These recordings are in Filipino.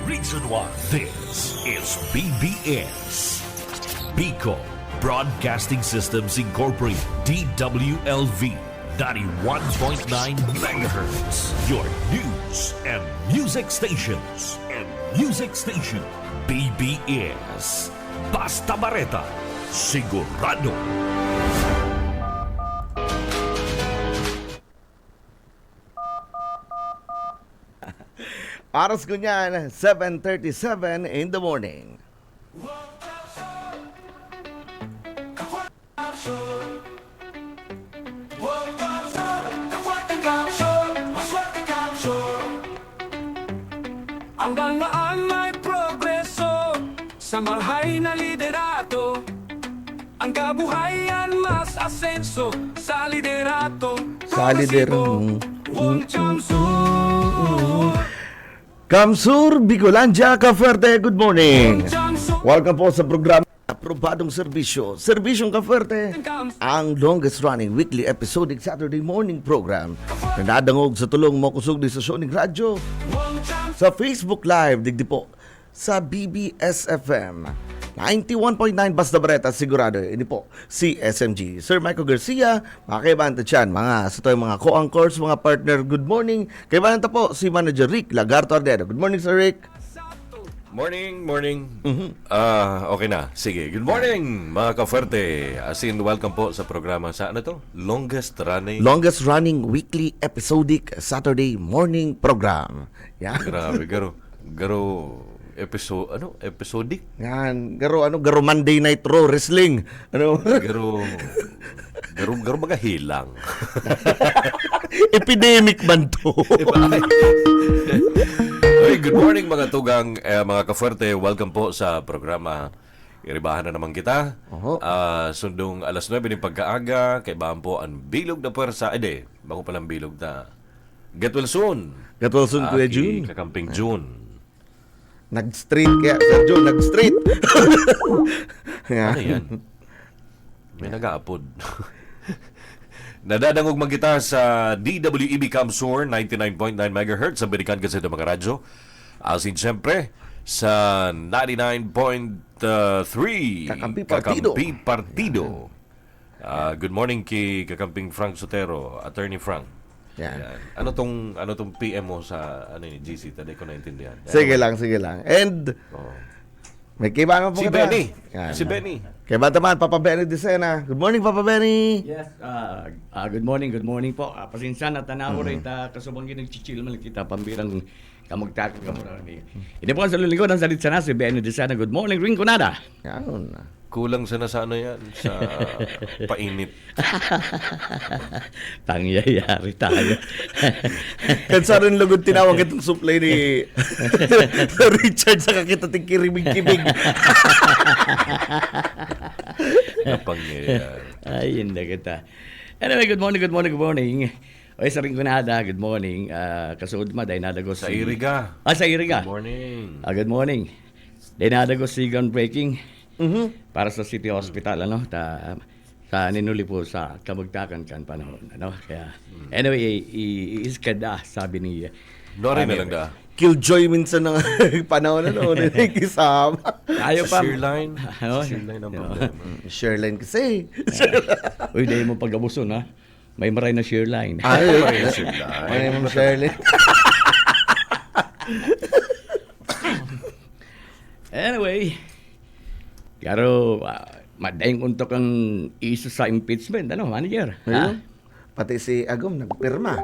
reason why this is BBS. Bicol Broadcasting Systems Incorporated, DWLV, 91.9 megahertz. Your news and music stations. BBS. Basta Bareta, sigurado. Aras ko niyan, 7:37 in the morning. Ang bangaan may progreso sa marhay na liderato. Ang kabuhayan mas asenso sa liderato. Sa liderato. Wong Kamsur, Bicolandia, Cavite, good morning. Welcome po sa programa Aprobadong Serbisyo. Serbisyong Cavite, ang longest running weekly episodic Saturday morning program na nadangog sa tulong mo kusog di sa Soning Radyo. Sa Facebook Live, digdi po sa BBS-FM 91.9 Basta Bareta, sigurado. Ini po si SMG. Sir Michael Garcia, mga kaibanta dyan, mga sa mga co-anchors, mga partner, good morning. Kaibanta po si Manager Rick Lagarto Ardero. Good morning, Sir Rick. Morning. Okay na. Sige. Good morning, mga ka-Fuerte. As in, welcome po sa programa sa ano to? Longest running weekly episodic Saturday morning program. Yan. Grabe, garo episodic? Yan, garo Monday Night Raw Wrestling. Ano? Garo mga hilang. Epidemic man to. Hey, good morning mga tugang, mga ka-Fuerte. Welcome po sa programa. Iribahan na naman kita. Sundong alas 9 ng pagkaaga. Kaibahan po ang bilog na puwersa. Bago pa lang bilog na Get well soon. Kuya June. Kakamping June. Nag-street kaya, Sir June, nag-street. Ano yan? May nag-aapod. Nadadangog man kita sa DWEB Kamsur 99.9 MHz sa Berikan kasi ng mga radyo. Asin siyempre sa 99.3 Kakampi Partido. Good morning kay Kakamping Frank Sotero, Attorney Frank. Yan. Ano tong PM mo sa ni GC? Tadi ko naintindihan. Sige lang. And may kaibangan po Si kita. Benny. Yan. Si Benny. Kaya ba naman, Papa Benny Dicena. Good morning, Papa Benny. Yes, good morning po. Pasensya na tanaw rin kasubang ginagchichil man kita pambirang kamagtakan ka muna. Hindi po ang sa lingkod ang salit sana si Benny Desana. Good morning, Rinconada. Yan. Kulang sana sa ano yan, sa painit. Pangyayari tayo. Kansa rin lugod tinawag itong supply ni Richard sa kakita ting kiribig-kibig. Napangyayari. Ay, hindi kita. Anyway, good morning. Oy, sa Rinconada, good morning. Kasud ma, dahil nadagos Sa Iriga. Sa Iriga. Good morning. Good morning. Dahil nadagos si groundbreaking. Para sa City Hospital sa ninuli po sa kamagtakan kan panahon kaya anyway iiskada sabi ni Nori na lang da. Killjoy minsan ng panahon kisama. Ayaw pa Sheerline. Sheerline ang problema. Sherline kasi. Uy, dahil mo pag-abuso na may maray na Sheerline. Ay, Sheerline. may naman Sherline. Anyway, pero madaing untok ang iso sa impeachment, manager? Ha? Pati si Agom nagpirma.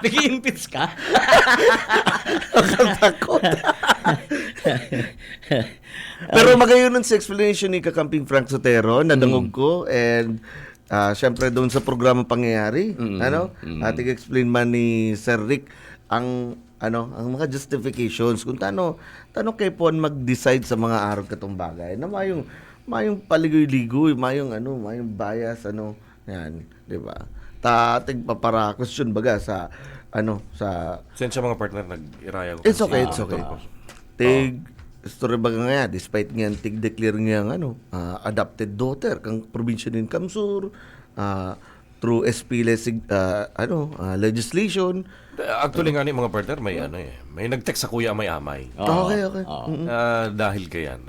Nag-impeach ka? Takot. Pero magayon sa explanation ni Kakamping Frank Sotero, nadangog ko, and syempre doon sa programa pangyayari, ating explain man ni Sir Rick ang mga justifications kung tano kay pon mag-decide sa mga araw katong bagay na mayong paligoy-ligoy, mayong bias yan, di ba? Ating para question baga sa Sensya mga partner nag-iraya ko. It's okay. Story baga nga, despite nga tig-declare nga adopted daughter kang probinsya din Kamsur, through legislation. Actually nga ni mga partner, may may nag-text sa kuya may-amay. Okay. Dahil kayan,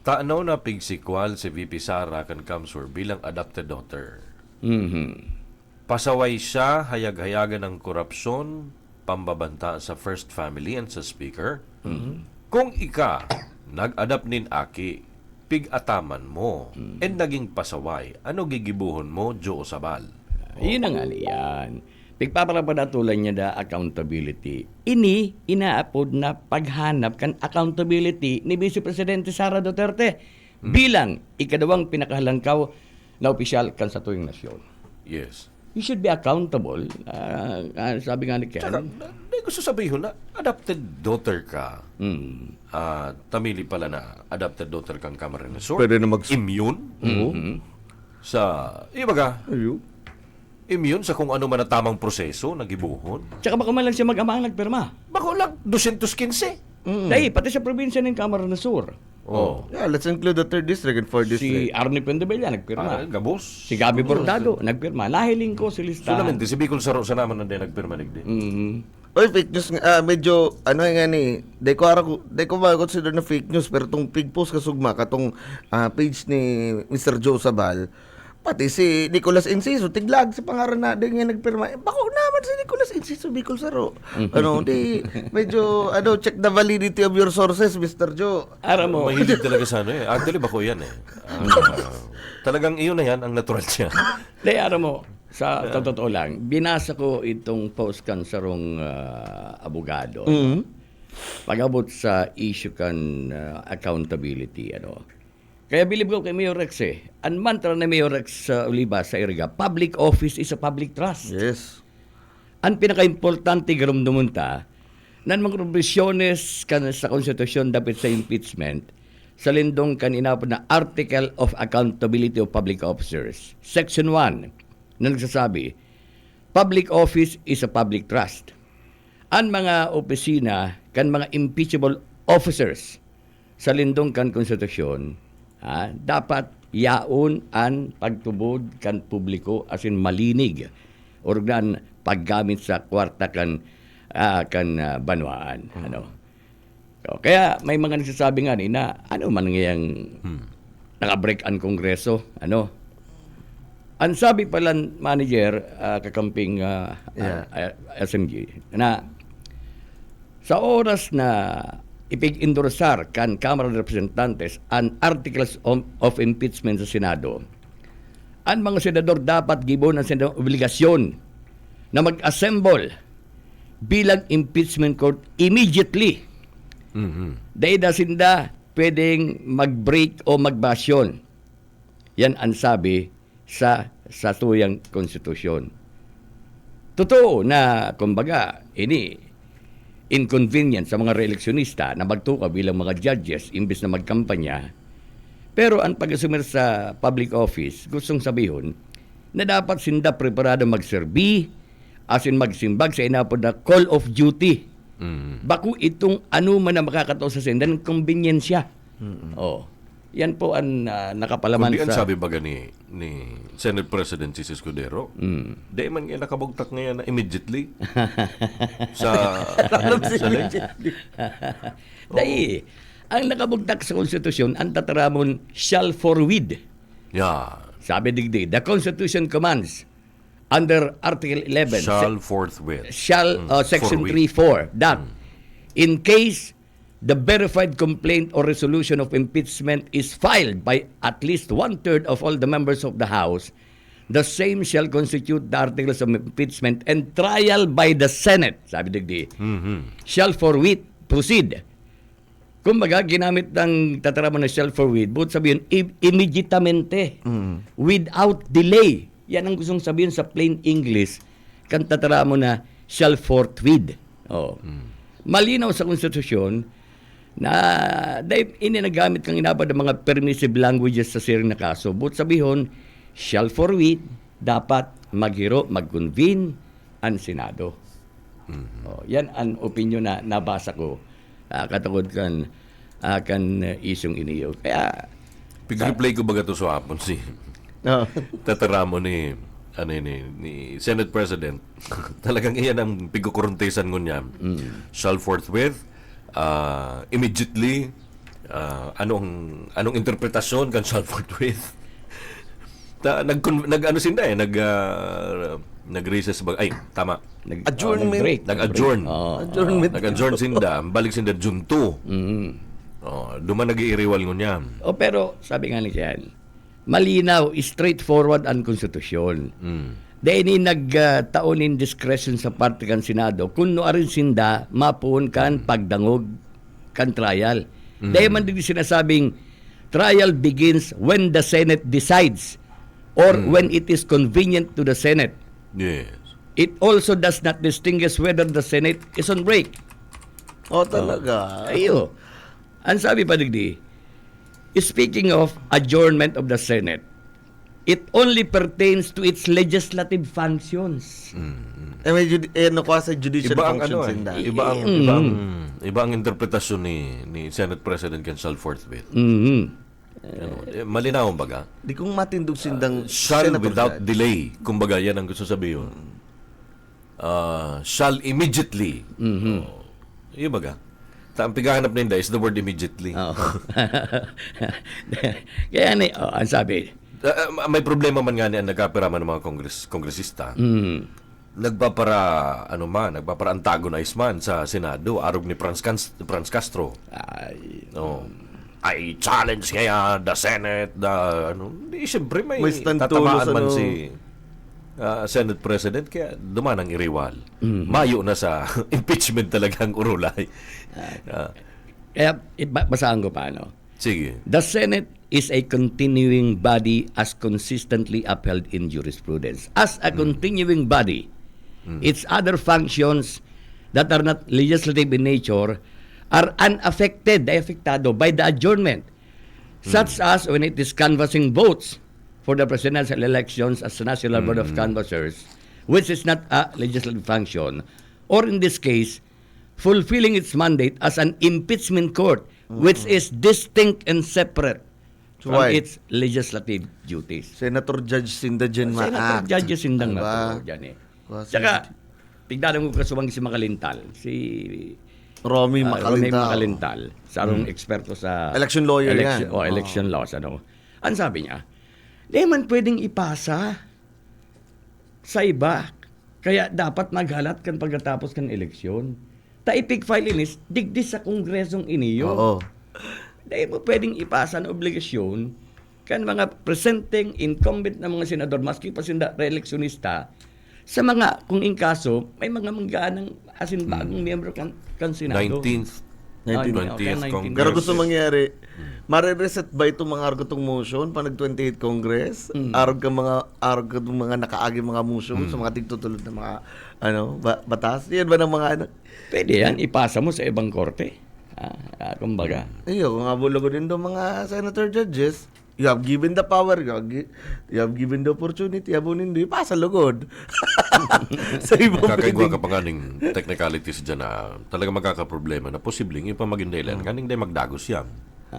taanaw na pigsikwal si VP Sara kan Kamsur bilang adopted daughter. Pasaway siya hayag-hayagan ng korupsyon, pambabanta sa first family and sa speaker. Kung ika nag-adapt nin aki, pig-ataman mo, and naging pasaway, ano gigibuhon mo, Joe Sabal? Yun ang yan. Pagpaparapatulan niya da accountability. Inaapod na paghanap kan accountability ni Vice Presidente Sara Duterte bilang ikadawang pinakahalangkaw na opisyal kan sa tuwing nasyon. Yes. You should be accountable. Sabi nga ni Tsaka, Ken. gusto sabihin na, adopted daughter ka. Tamili pala na, adopted daughter kang Camarines Sur. Pwede na immune sa, ibaga, immune sa kung ano man na tamang proseso, nagibuhon. Tsaka baka man lang siya mag-ama ang nagpirma. Bako lang, 215. Dahil pati sa probinsya ng Camarines Sur. Yeah, let's include the 3rd district and 4th district. Si Arnie Pendebella nagpirma. Gabos. Si Gabi Bordado nagpirma. Nahiling ko si listahan. Solamente, si Bicol Saro sa naman na din nagpirma nigdi. Oy, fake news nga, medyo, nga ni, di ko ma-consider na fake news, pero tong pig post kasugma, katong page ni Mr. Joe Sabal, pati si Nicolas Enciso, tiglag sa pangaran na, di nga nagpirma. Bako naman si Nicolas Enciso, Bicol Saro. Medyo, check the validity of your sources, Mr. Joe. Aram mo. Mahilig talaga sa Actually, bako yan talagang iyon na yan, ang natural siya. Dahil aram mo, sa totoo lang, binasa ko itong post kan sarong abogado. Pag-abot sa issue kan accountability, Kaya bilib ko kay Mayor Rex ang mantra ni Mayor Rex Oliva sa Iriga, public office is a public trust. Yes. Ang pinaka-importante garumdumunta nan mga provisiones kan sa konstitusyon dapat sa impeachment sa lindong kan inapod na Article of Accountability of Public Officers. Section 1 na nagsasabi, public office is a public trust. Ang mga opisina kan mga impeachable officers sa lindong kan konstitusyon dapat yaon ang pagtubod kan publiko asin malinig organ paggamit sa kwarta kan banwaan. Kaya may mga nagsasabi nga na man ngayang nakabreak ang kongreso. Ang sabi pala manager kakamping SMG na sa oras na ipig-endorsar kan Kamara ng Representantes ang Articles of Impeachment sa Senado, ang mga senador dapat gibon ang obligasyon na mag-assemble bilang impeachment court immediately. Dahil sinda pwedeng mag-break o magbasyon. Yan ang sabi sa tuyang konstitusyon. Totoo na, kumbaga, inconvenient sa mga reeleksyonista na magtuka bilang mga judges imbes na magkampanya. Pero ang pag-asumir sa public office, gustong sabihin na dapat sinda preparado magserbi, asin magsimbag sa inapod na call of duty. Baku itong man na makakataw sa sinda ng convenience. Yan po ang nakapalaman Kundi sa... sabi baga ni Senate President si Escudero, di man nga nakabugtak ngayon na immediately sa Dahil, ang nakabugtak sa konstitusyon, ang tataramon shall forward. Yeah. Sabi digdi, the Constitution commands under Article 11, Shall forthwith. Section Forthwith. 3.4, that in case the verified complaint or resolution of impeachment is filed by at least 1/3 of all the members of the House, the same shall constitute the articles of impeachment and trial by the Senate, sabi digdi, shall forthwith proceed. Kumbaga, ginamit ng tatarama na shall forthwith, but sabihin, immediatamente, without delay. Yan ang gustong sabihin sa plain English, kan tatarama na shall forthwith. Malinaw sa konstitusyon, na dahil ininagamit kang inabad ng mga permissive languages sa siring na kaso, but sabihon, shall forthwith, dapat mag-convene ang Senado. Yan ang opinion na nabasa ko katungod kan isyong iniyo. Kaya, Pig-replay ko baga to sa hapon si Oh. tataramo ni Senate President. Talagang iyan ang pigukuruntisan niya. Shall forthwith, immediately, anong interpretasyon kan shall forthwith? Nag-recess ba? Ay, tama. Adjournment. Nag-break. Nag-adjourn. Adjournment. Nag-adjourn sinda. Balik sinda June 2. Duman nag-iiriwal niya. Pero sabi nga ni Jan, malinaw, straightforward ang konstitusyon. Dahil ni nagtaon in discretion sa parte kan Senado, kung arin sinda, mapuon kan pagdangog kan trial. Dahil man din sinasabing, trial begins when the Senate decides or when it is convenient to the Senate. Yes. It also does not distinguish whether the Senate is on break. Talaga. Ayo. Ang sabi pa digdi, speaking of adjournment of the Senate, it only pertains to its legislative functions. Sa judicial Iba ang functions ano in that. iba ang interpretasyon ni Senate President can shall forthwith. Malinaw baga. Di kong matindog sindang Shall senator without judge. delay. Kumbaga, yan ang gusto sabihin. Shall immediately. Iyo baga. Ang pigahanap na is the word immediately. Kaya ang sabi, May problema man nga niya nagkapiraman ng mga kongresista. Nagpapara antagonize man sa Senado arog ni Franz Castro. I challenge kaya the Senate, di siyempre may stand tatamaan tulos, man si Senate President kaya duman ang iriwal. Mayo na sa impeachment talagang urulay. kaya basahan ko pa, Sige. The Senate is a continuing body as consistently upheld in jurisprudence. As a continuing body, its other functions that are not legislative in nature are unaffected, affectado by the adjournment, such as when it is canvassing votes for the presidential elections as the National Board of Canvassers, which is not a legislative function, or in this case, fulfilling its mandate as an impeachment court, which is distinct and separate from Why? its legislative duties. Senator Judge Sinda Jen Senator Maak. judges sindang Diba? na dyan Was Tsaka, tignan mo kasumang si Makalintal, si Romy Ronnie Macalintal. Makalintal, sa arong eksperto sa Election lawyer yan. election laws. Ang sabi niya, di man pwedeng ipasa sa iba. Kaya dapat maghalat kan pagkatapos kan eleksyon. Taipig file inis, digdis sa kongresong iniyo. Oo. Di mo pwedeng ipasa na obligasyon kan mga presenting incumbent na mga senador, maski pa sinda re-electionista, sa mga, kung in kaso, may mga manggaanang asin bagong miyembro kan Senado. 19th 20th Congress. Pero gusto mangyari, mare-reset ba itong mga argotong motion pa nag-28 Congress? Arog ka mga nakaagi mga motion sa mga tigtutulod na mga batas? Yan ba ng mga Pwede yan, ipasa mo sa ibang korte. Kumbaga. kung abulago din doon mga senator judges, you have given the power, you have given the opportunity, abunin doon, ipasa lugod. Sa ibang Kakaigwa pwedeng- ka pa ganing technicalities dyan na talaga magkakaproblema na posibleng yung pamaging dahilan. Ganing day magdagos yan.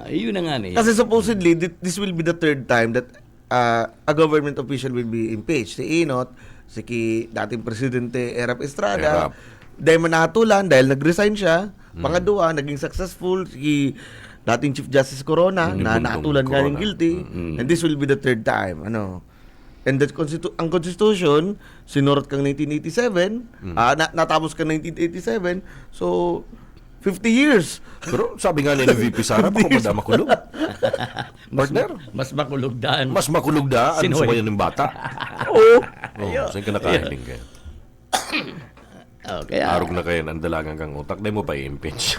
Yun na nga niya. Kasi supposedly, this will be the third time that a government official will be impeached. Si Inot, dating presidente Erap Estrada, Erap. dahil manatulan, dahil nag-resign siya. Pangalawa, naging successful si dating Chief Justice Corona, Yung na Bundong natulan nga ng Corona. guilty. And this will be the third time. And ang Constitution, sinurot kang 1987, natapos kang 1987, so 50 years. Pero sabi nga ni VP Sara, baka ba makulog? Partner, Mas makulugdaan. mas makulugdaan Sinoy? sa bayan ng bata. Oo. Saan ka nakahiling kayo? Kaya, Arog na kayo, ang dalagang kang utak, di mo pa i-impeach.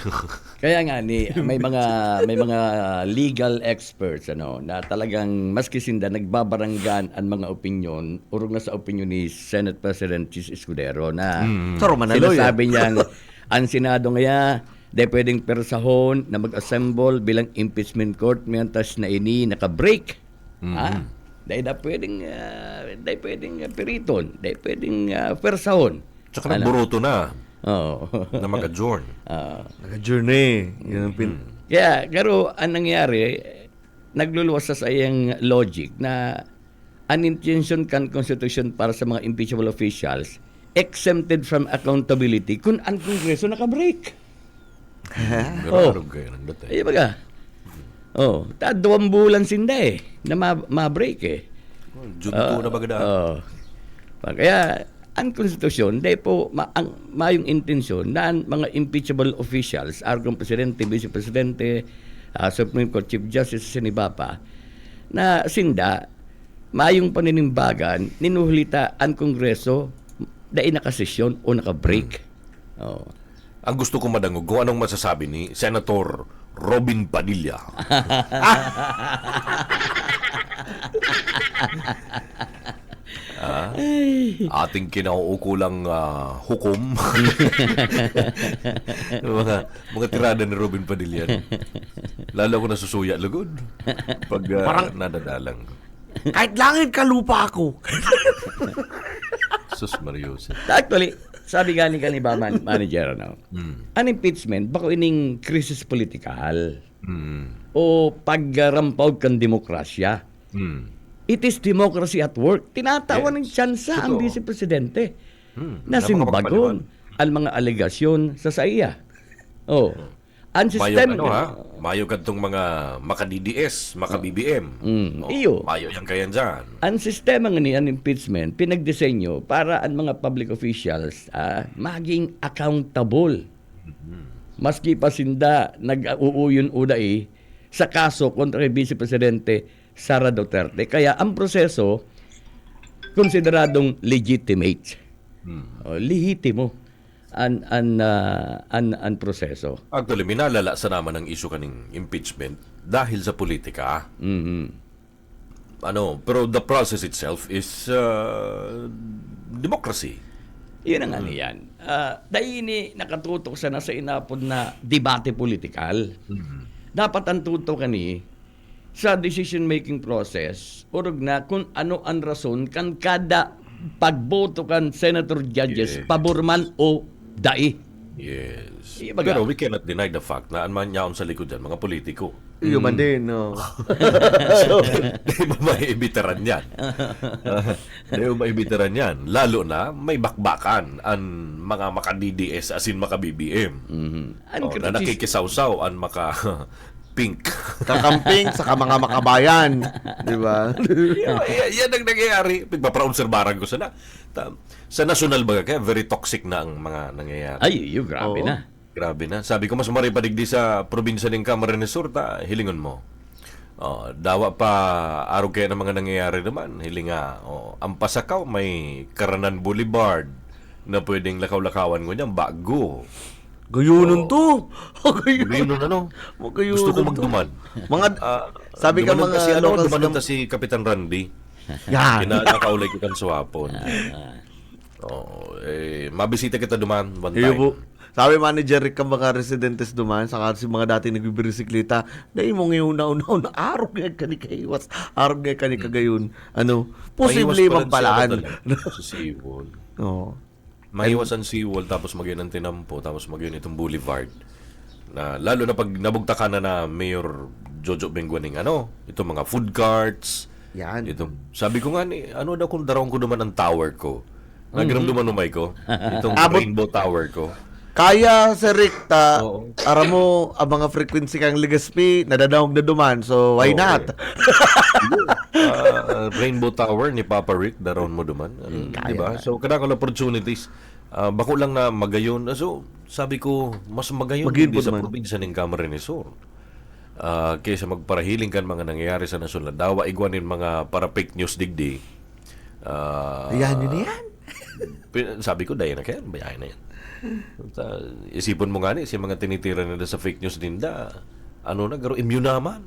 kaya nga may mga legal experts na talagang maski sinda nagbabaranggan ang mga opinyon urong na sa opinyon ni Senate President Chis Escudero na Sa Roman na lawyer. sinasabi niyang ang Senado ngaya di pwedeng persahon na mag-assemble bilang impeachment court mientras na ini naka-break. Dahil di pwedeng periton, di pwedeng persahon. Tsaka nagburuto na, Oo. na mag-adjourn. Nag-journey. Yun ang Kaya, pero ang nangyari, nagluluwas sa iyang logic na unintention kan constitution para sa mga impeachable officials exempted from accountability kung ang Kongreso nakabreak. Gararog kayo ng dati. Ay, baga. Oh, 2 bulan sinda na ma-break Junto na bagada. Kaya, ang konstitusyon, dahil po, ang mayong intensyon na ang mga impeachable officials, argong presidente, vice-presidente, Supreme Court Chief Justice, sinibapa, na sinda, mayong paninimbagan, ninuhulita ang Kongreso dahil nakasesyon o nakabreak. Ang gusto ko madangog kung anong masasabi ni Senator Robin Padilla. Ating kinauukulang hukom. mga tirada ni Robin Padilla. Lalo ko nasusuya lugod pag nadadalang. Kahit langit ka lupa ako. Sus Marius. Actually, sabi gani ba manager, an impeachment, bako ining krisis politikal o paggarampaw kan demokrasya. It is democracy at work. Tinatawan ng tsansa ang vice-presidente na simbagon ang mga alegasyon sa saya. Ang sistema... Mayo kadtong mga maka-DDS, maka-BBM. Iyo. Mayo yan kayan dyan. Ang sistema nga ni ang impeachment, pinagdisenyo para ang mga public officials maging accountable. Maski pa sinda nag-uuyon uday sa kaso kontra kay Vice Presidente Sara Duterte. Kaya ang proseso konsideradong legitimate. Lehitimo ang proseso. Actually, minalala sa naman ang issue kaning impeachment dahil sa politika. Pero the process itself is democracy. Yun ang ano yan. Dahil ini nakatutok sa nasa inapod na debate politikal. Dapat ang tutok kani sa decision-making process, urog na kung ano ang rason kan kada pagboto kan senator judges, pabor man o dai. Yes. Ibaga. Pero we cannot deny the fact na ang manyaon sa likod dyan, mga politiko. Iyo man din, no. So, di mo maibitaran yan. Di mo maibitaran yan. Lalo na may bakbakan ang mga maka-DDS as in maka-BBM. Na nakikisawsaw ang maka-pink. Kakamping sa mga makabayan. Di ba? Yan ang nangyayari. Pagpapaobserbaran ko sa national baga kaya very toxic na ang mga nangyayari. Ay, grabe na. Grabe na. Sabi ko, mas maripadigdi sa probinsya ng Camarines Sur, hilingon mo. Dawa pa, araw kaya ng mga nangyayari naman. Hilinga. Ang Pasakaw, may Karanan Boulevard na pwedeng lakaw-lakawan ko niyan, bago. Gayunon to. Gayunon Gusto ko magduman. Mga, sabi ka mga si, locals dumanan ta si Kapitan Randy. Yan. Kinakaulay ko kan suwapon. Mabisita kita duman one time. Iyo po. Sabi manager ka mga residentes duman, saka si mga dati nagbibirisikleta, dahil mo ngayon na araw nga ka ni kaiwas, araw nga ka ni kagayon. Posible mampalaan. Sa seawall. Mahiwas ang seawall, tapos magyan ang tinampo, tapos magyan itong boulevard. Lalo na pag nabugta ka na Mayor Jojo Benguaning, itong mga food carts. Yan. Sabi ko nga, daw kung darawang ko naman ang tower ko. Nagiramduman umay ko. Itong Rainbow Tower ko. Kaya sa Rikta, ara mo, ang mga frequency kang Legazpi, nadadawag na duman. So, why not? Rainbow Tower ni Papa Rick, daron mo duman. Diba? So, kadang opportunities. Bako lang na magayon. So, sabi ko, mas magayon hindi sa probinsya ng Camarines Sur. Kaysa magparahiling kan mga nangyayari sa nasunod. Dawa igwanin mga para fake news digdi. Ayan, yun yan. Sabi ko, dahil na kaya, bayahin na yan. Isipon mo nga si mga tinitira nila sa fake news dinda. Garo, immune naman.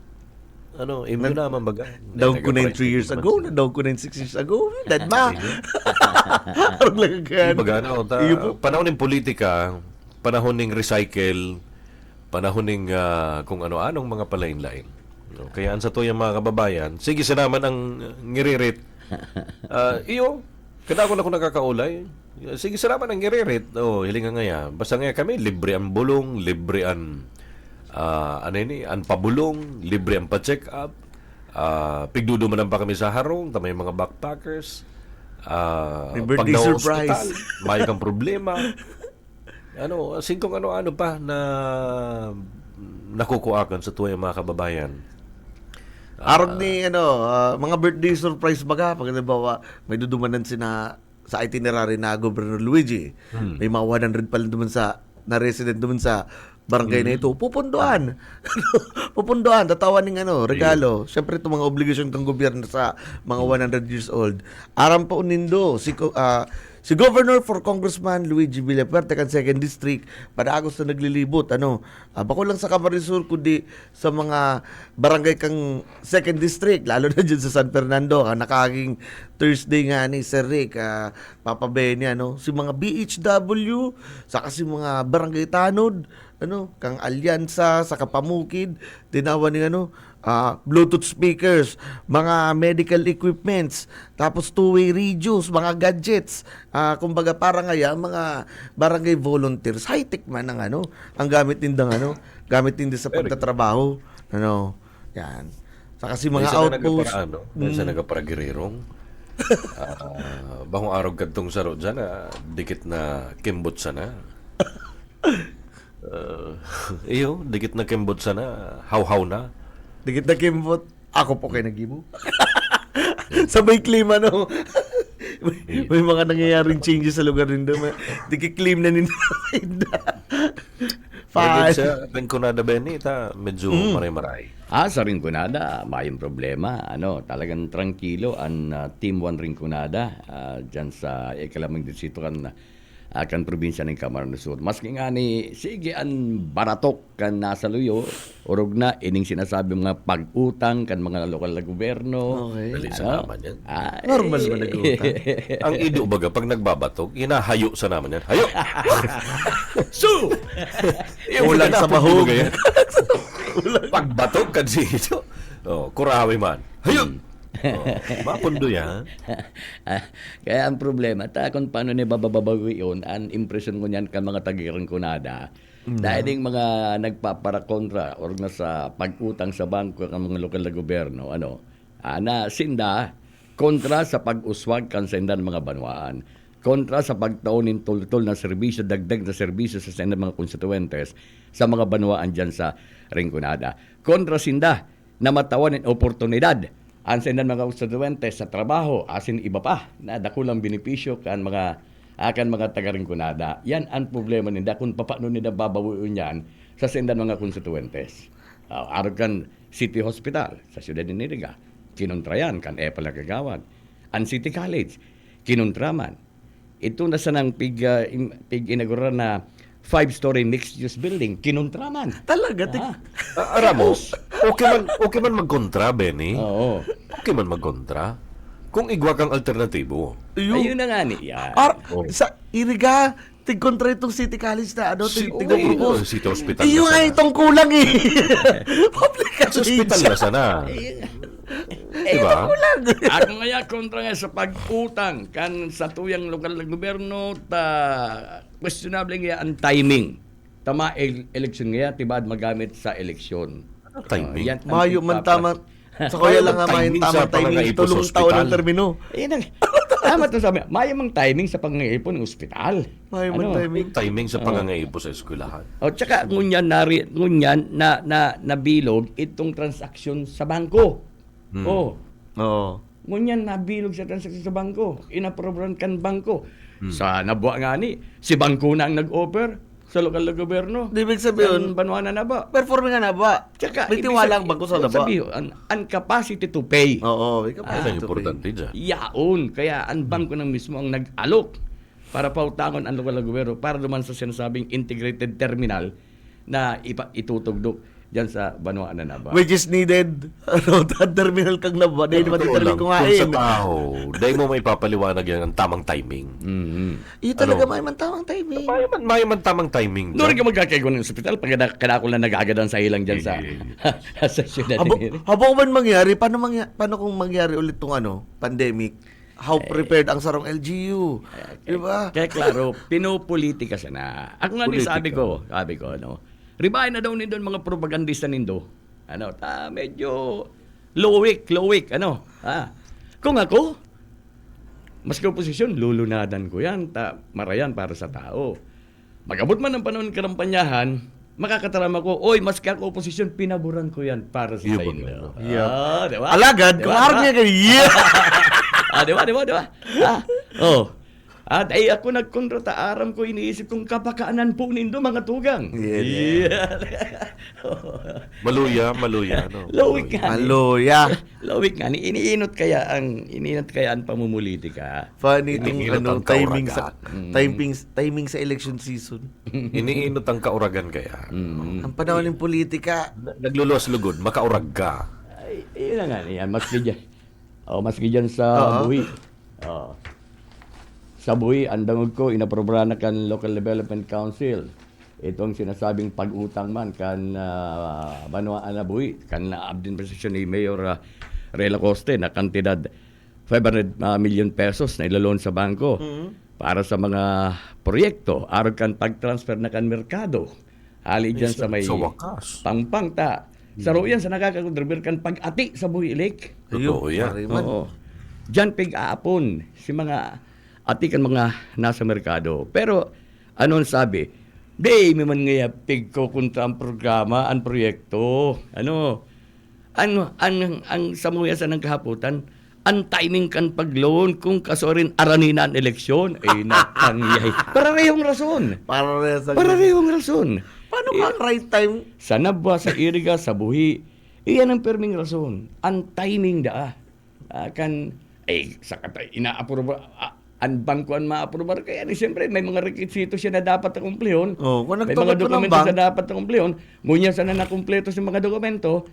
Immune naman baga. Daw ko na 3 years ago, daw ko na 6 years ago. Dad ba? Parang lagagano. Panahon ng politika, panahon ng recycle, panahon ng kung ano-anong mga palain-lain. Kaya sa to yung mga kababayan, sige sa naman ang ngiririt. Kada ako na nakakaulay. Sige, salamat ang ngiririt. Hilinga nga yan. Basta nga kami, libre ang bulong, libre ang ang pabulong, libre ang pa-check up. Pigdudo man pa kami sa harong, tamay mga backpackers. May birthday pag surprise. may kang problema. Singkong ano-ano pa na nakukuakan sa tuwa mga kababayan. Arog ni mga birthday surprise baga pag halimbawa may dudumanan sina sa itinerary na Governor Luigi. May mga 100 pala duman sa na resident duman sa barangay na ito, pupunduan. Pupunduan, tatawan ng regalo. Siyempre, ito mga obligasyon ng gobyerno sa mga 100 years old. Aram pa unindo, si Governor for Congressman Luigi Villafuerte kan 2nd District, padaagos na naglilibot. Bako lang sa Camarines Sur, kundi sa mga barangay kang 2nd District, lalo na dyan sa San Fernando, nakaging Thursday nga ni Sir Rick, Papa Benny, si mga BHW, saka si mga barangay tanod, kang alyansa sa Kapamukid, tinawan ni Bluetooth speakers, mga medical equipments, tapos two-way radios, mga gadgets. Kumbaga para ngaya mga barangay volunteers, high-tech man ang ang gamit din gamit din sa pagtatrabaho. Yan. Saka si mga outpost. Sa nagaparagirong. Bahong araw kadtong saro dyan, dikit na kimbot sana. Dikit na kimbot sana, haw-haw na. Dikit na kimbot, ako po kayo nag-ibo. Sabay klima, may mga nangyayaring changes sa lugar rin doon. Dikit-claim na nila. Pagod sa Rinconada, Benny, medyo maray-maray. Sa Rinconada, mayong problema. Talagang tranquilo ang Team 1 Rinconada dyan sa ikalamang distrito kan probinsya ng Camarines Sur. Maski nga ni, sige, ang baratok kan nasa luyo, urog na, ining sinasabi mga pag-utang kan mga lokal na gobyerno. Okay. Dali sa naman yan. Normal ba nag-utang? Ang ido baga, pag nagbabatok, inahayo sa naman yan. Hayo! So! Ulang sa bahog. Pagbatok kan si ito. Kurawi man. Hayo! Mapundo yan. Kaya ang problema, kung paano ni bababago yun, ang impression ko niyan kan mga tagirang kunada, dahil yung mga nagpaparakontra or na sa pag-utang sa bangko ng mga lokal na gobyerno, na sinda, kontra sa pag-uswag kan senda ng mga banwaan, kontra sa pagtaunin tultol na serbisyo, dagdag na serbisyo sa senda ng mga konstituentes sa mga banwaan dyan sa Rinconada. Kontra sinda na matawan ng oportunidad ang sendan mga konstituentes sa trabaho, asin iba pa, na dakulang benepisyo kan mga taga-Rinconada. Yan ang problema nila kung paano nila babawiin yan sa sendan mga konstituentes. Arog kan City Hospital sa siyudad ni Niriga, kinontrayan kan Epal Kagawad. Ang City College, kinontraman. Ito na sa nang pig-inagura na 5-story mixed-use building, kinontraman. Talaga? Ramos, okay man magkontra, Benny. Oo. Okay man magkontra. Kung igwa kang alternatibo. Ayun na nga niya. Sa Iriga, tigkontra itong City College na tigopropose. City Hospital Iyo nga itong kulang Public hospital na sana. Diba? Ako nga kontra nga sa pag-utang kan sa tuyang lokal na gobyerno questionable nga ang timing. Tama eleksyon nga tibad magamit sa eleksyon. Timing? Mayo man tama. Sa kuya lang nga mayo tamang timing. Tulong taon ng termino. Tama to sabi. Mayo mang timing sa pangangaipon ng ospital. Mayo man timing. Timing sa pangangaipo sa eskwelahan. Tsaka ngunyan na nabilog itong transaksyon sa bangko. Oo. Ngunyan nabilog sa transaksyon sa bangko. Inaprobahan kan bangko. Sa nabuwa nga ni, si bangko na ang nag-offer sa lokal na gobyerno. Di ibig sabihin, Banwa na ba? performing nga na ba? Tsaka, may tiwalang bangko sa naba. Ang capacity to pay. Oo. Yan ang importante dyan. Yaon. Kaya ang bangko ng mismo ang nag-alok para pautangon ang lokal na gobyerno para duman sa sinasabing integrated terminal na itutugdok dyan sa Banwa na ba? Which is needed. Terminal kang naba. Dahil naman titalig ko nga Kung sa tao, dahil mo may papaliwanag yan ang tamang timing. Iyo talaga may man tamang timing. May man tamang timing. Doon ka magkakaigo ng ospital pag kada ko lang nag-agadan sa ilang dyan sa syudad. Habang man mangyari, paano kung mangyari ulit tong pandemic? How prepared ang sarong LGU? Diba? Kaya klaro, pinopolitika sana. Ako nga sabi ko, ribahin na daw nindo mga propagandista nindo. Medyo Low week, ano? Kung ako, maski oposisyon, lulunadan ko yan, marayan para sa tao. Magabot man ang panahon ng karampanyahan, makakataram ako, oy, maski ako oposisyon, pinaboran ko yan para sa inyo. Diba? Alagad, kung harap niya kayo, yeah! Diba? At ay ako nagkontrata, aram ko, iniisip kong kapakaanan po nindo mga tugang. Yeah. Maluya, no? Lowik nga. Maluya. Lowik nga. Iniinot kaya ang pamumulitika. Funny itong Iniinot ang timing kauragan. timing sa election season. Iniinot ang kauragan kaya. Ang panahon ng politika, Nagluluwas lugod, makaurag ka. Ay, yun na nga niyan. Maski dyan sa buhi. Sa buhi, ang dangog ko, inaprobra na kan Local Development Council. Itong sinasabing pag-utang man kan Banwaan na buhi, kan naabdin presisyon ni Mayor Rela Coste na kantidad 500 million pesos na ilaloan sa bangko para sa mga proyekto. Araw kan pag-transfer na kan merkado. Hali dyan sa may Sa wakas. pangpang ta. Sa royan sa nakakakontribute kan pag-ati sa buhi lake. Totoo yan. Mariman. Oo. Diyan pig-aapon si mga atikan mga nasa merkado. Pero ano ang sabi? May man nga pig ko kontra ang programa, ang proyekto. Ang samuyasan ng kahaputan, ang timing kan pag-loan kung kasorin aranina ang eleksyon. Ay, nakangyay. Pararehong rason. Pararehong rason. Paano ka right time? Sa Nabwa, sa Iriga, sa Buhi, iyan ang perming rason. Ang timing da. Sa katay, ina-aproba, ang bangko ang ma-aprobar. Kaya siyempre, may mga requisito siya na dapat na kumplihon. Kung May nagtugod mga po ng dokumento bank, siya dapat na kumplihon. Ngunyan sana nakumpleto sa mga dokumento,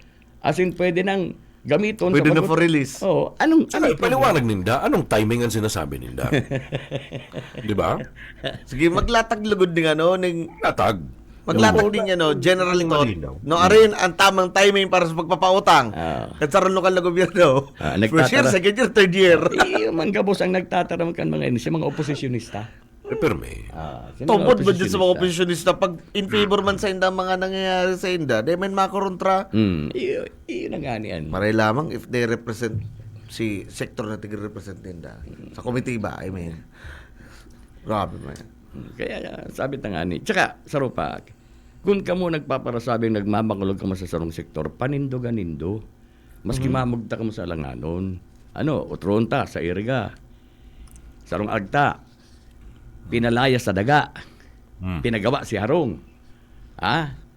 as in pwede nang gamiton. pwede sa na for release. Anong Ay, paliwanag ninda. Anong timing ang sinasabi ninda? Di ba? Sige, maglatag lugod ng ng Natag. maglatag din yan, general thought. Malinaw. Arin ang tamang timing para sa pagpapautang. At sa lokal na gobyerno. First year, nagtatara- second year, third year. Manggabos ang nagtataram kan mga si mga oposisyonista. Perme. Si mga Tungkol ba dyan sa mga oposisyonista. oppositionista? Pag in favor man sa inda, mga nangyayari sa inda, di man makarontra. Iyon ang ganian. Maray lamang if they represent si sector na tigre-represent ninda. Sa committee ba? I mean, grabe man. Kaya sabi na nga ni. Tsaka, sarupak, kung kamo nagpaparasabing nagmamakulog ka mo sa sarong sektor, panindoganindo. Maski mamugta ka mo sa alanganon. Utronta sa Iriga. Sarong agta. Pinalaya sa daga. Pinagawa si Harong.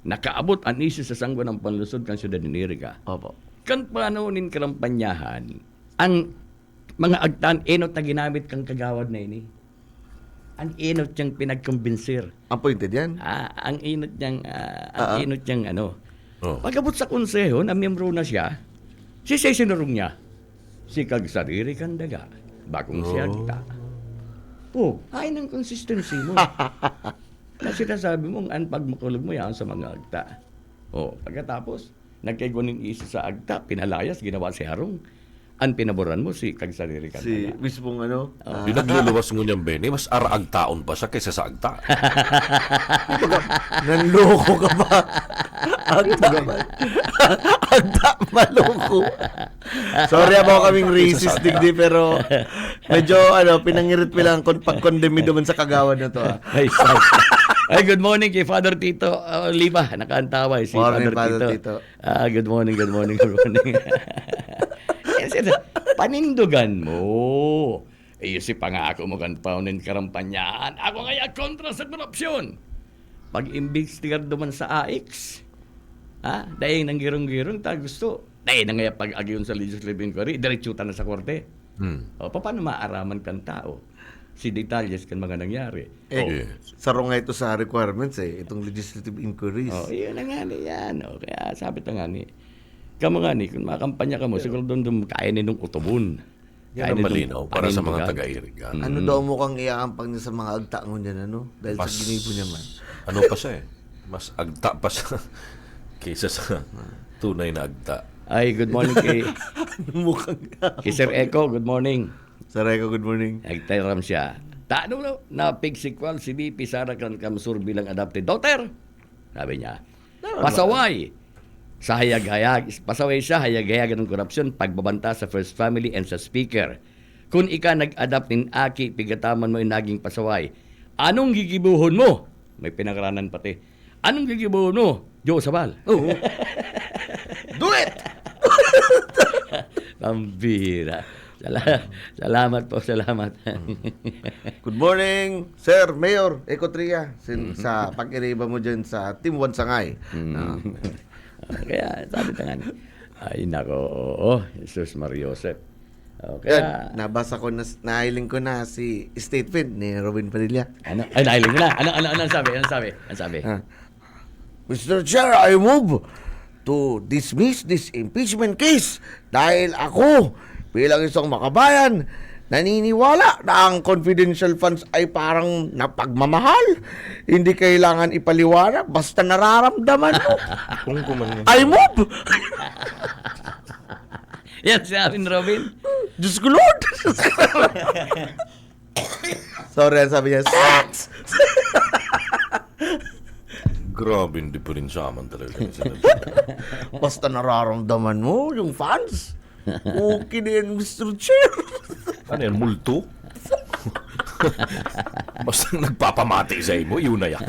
Nakaabot ang isyo sa sanggo ng panlusod kan siyudad ni Iriga. Opo. Kan panahonin karampanyahan, ang mga agtan, enot na ginamit kang kagawad na ini. Ang enot niyang pinagkumbinsir. Ang pointed yan. Ang enot niyang, Oh. Pagabot sa konseho, na miyembro na siya, sinurong niya. Si kagsariri kang daga, bagong siya agta. Ay ng consistency mo. Na sinasabi mo, ang pagmakulog mo yan sa mga agta. Pagkatapos, nagkaigunin isa sa agta, pinalayas, ginawa si Harong. Ang pinaboran mo, si kagsariri kang Si daga. mismong Di nagluluwas mo niyang Benny, mas araag taon pa siya kaysa sa agta. nanloko ka ba? Agta maloko. Sorry ako kaming racist digdi, pero medyo pinangirit mo lang pag-condemn doon sa kagawad na to. Ay, good morning kay Father Tito Oliva. Nakantaway si Morning, Father Father Tito. Tito. Good morning. Panindugan mo. Si pangako mo kan paunin karampanyaan. Ako ngaya kontra sa korupsyon. Pag-imbestigar duman sa AX. Dahil nang girong-girong ta gusto. Dahil na ngaya pag-agyon sa legislative inquiry, diretsuta na sa korte. Paano maaraman kan tao? Si detalles kan mga nangyari. Saro nga ito sa requirements itong legislative inquiries. Yun na nga ni yan. Kaya sabi ta nga ni, kamo nga ni, kung makampanya ka mo, siguro doon kainin ng utubon. Yan ang malinaw para sa mga taga-Iriga. Ano daw mukhang iaampang niya sa mga agta mo niyan, dahil sa ginipo niya man. Ano pa siya Mas agta pa siya kaysa sa tunay na agta. Ay, good morning kay Mukhang Sir Echo, good morning. Sareko, good morning. Nagtaram siya. Na pigsikwal si BP Sara kan Kamsur bilang adopted daughter. Sabi niya. Pasaway. sa hayag-hayag. Pasaway siya, hayag-hayag ng korupsyon, pagbabanta sa First Family and sa Speaker. Kung ika nag-adapt nin aki, pigataman mo naging pasaway. Anong gigibuhon mo? May pinangaranan pati. Anong gigibuhon mo? Joe Sabal. Oo. Do it! Pambira. Salamat po, salamat. Good morning, Sir Mayor Ecotria, sa pag-iriba mo dyan sa Team 1 Sangay. Kaya sabi na nga, ay nako, oo, Jesus Mariosep. Yan, nabasa ko na, nahiling ko na si statement ni Robin Padilla. Ano? Ay, nahiling mo na. Ano sabi? Ano sabi? Mr. Chair, I move to dismiss this impeachment case dahil ako bilang isang makabayan naniniwala na ang confidential funds ay parang napagmamahal. Hindi kailangan ipaliwanag basta nararamdaman mo. I move! Yan si Amin Robin. Diyos ko, Lord! Sorry, sabi niya, sex! Grabe, hindi pa rin saman talaga. Basta nararamdaman mo yung fans. Okay din, Mr. Chair. Ano yan, multo? Basta nagpapamati sa imo, yun na yan.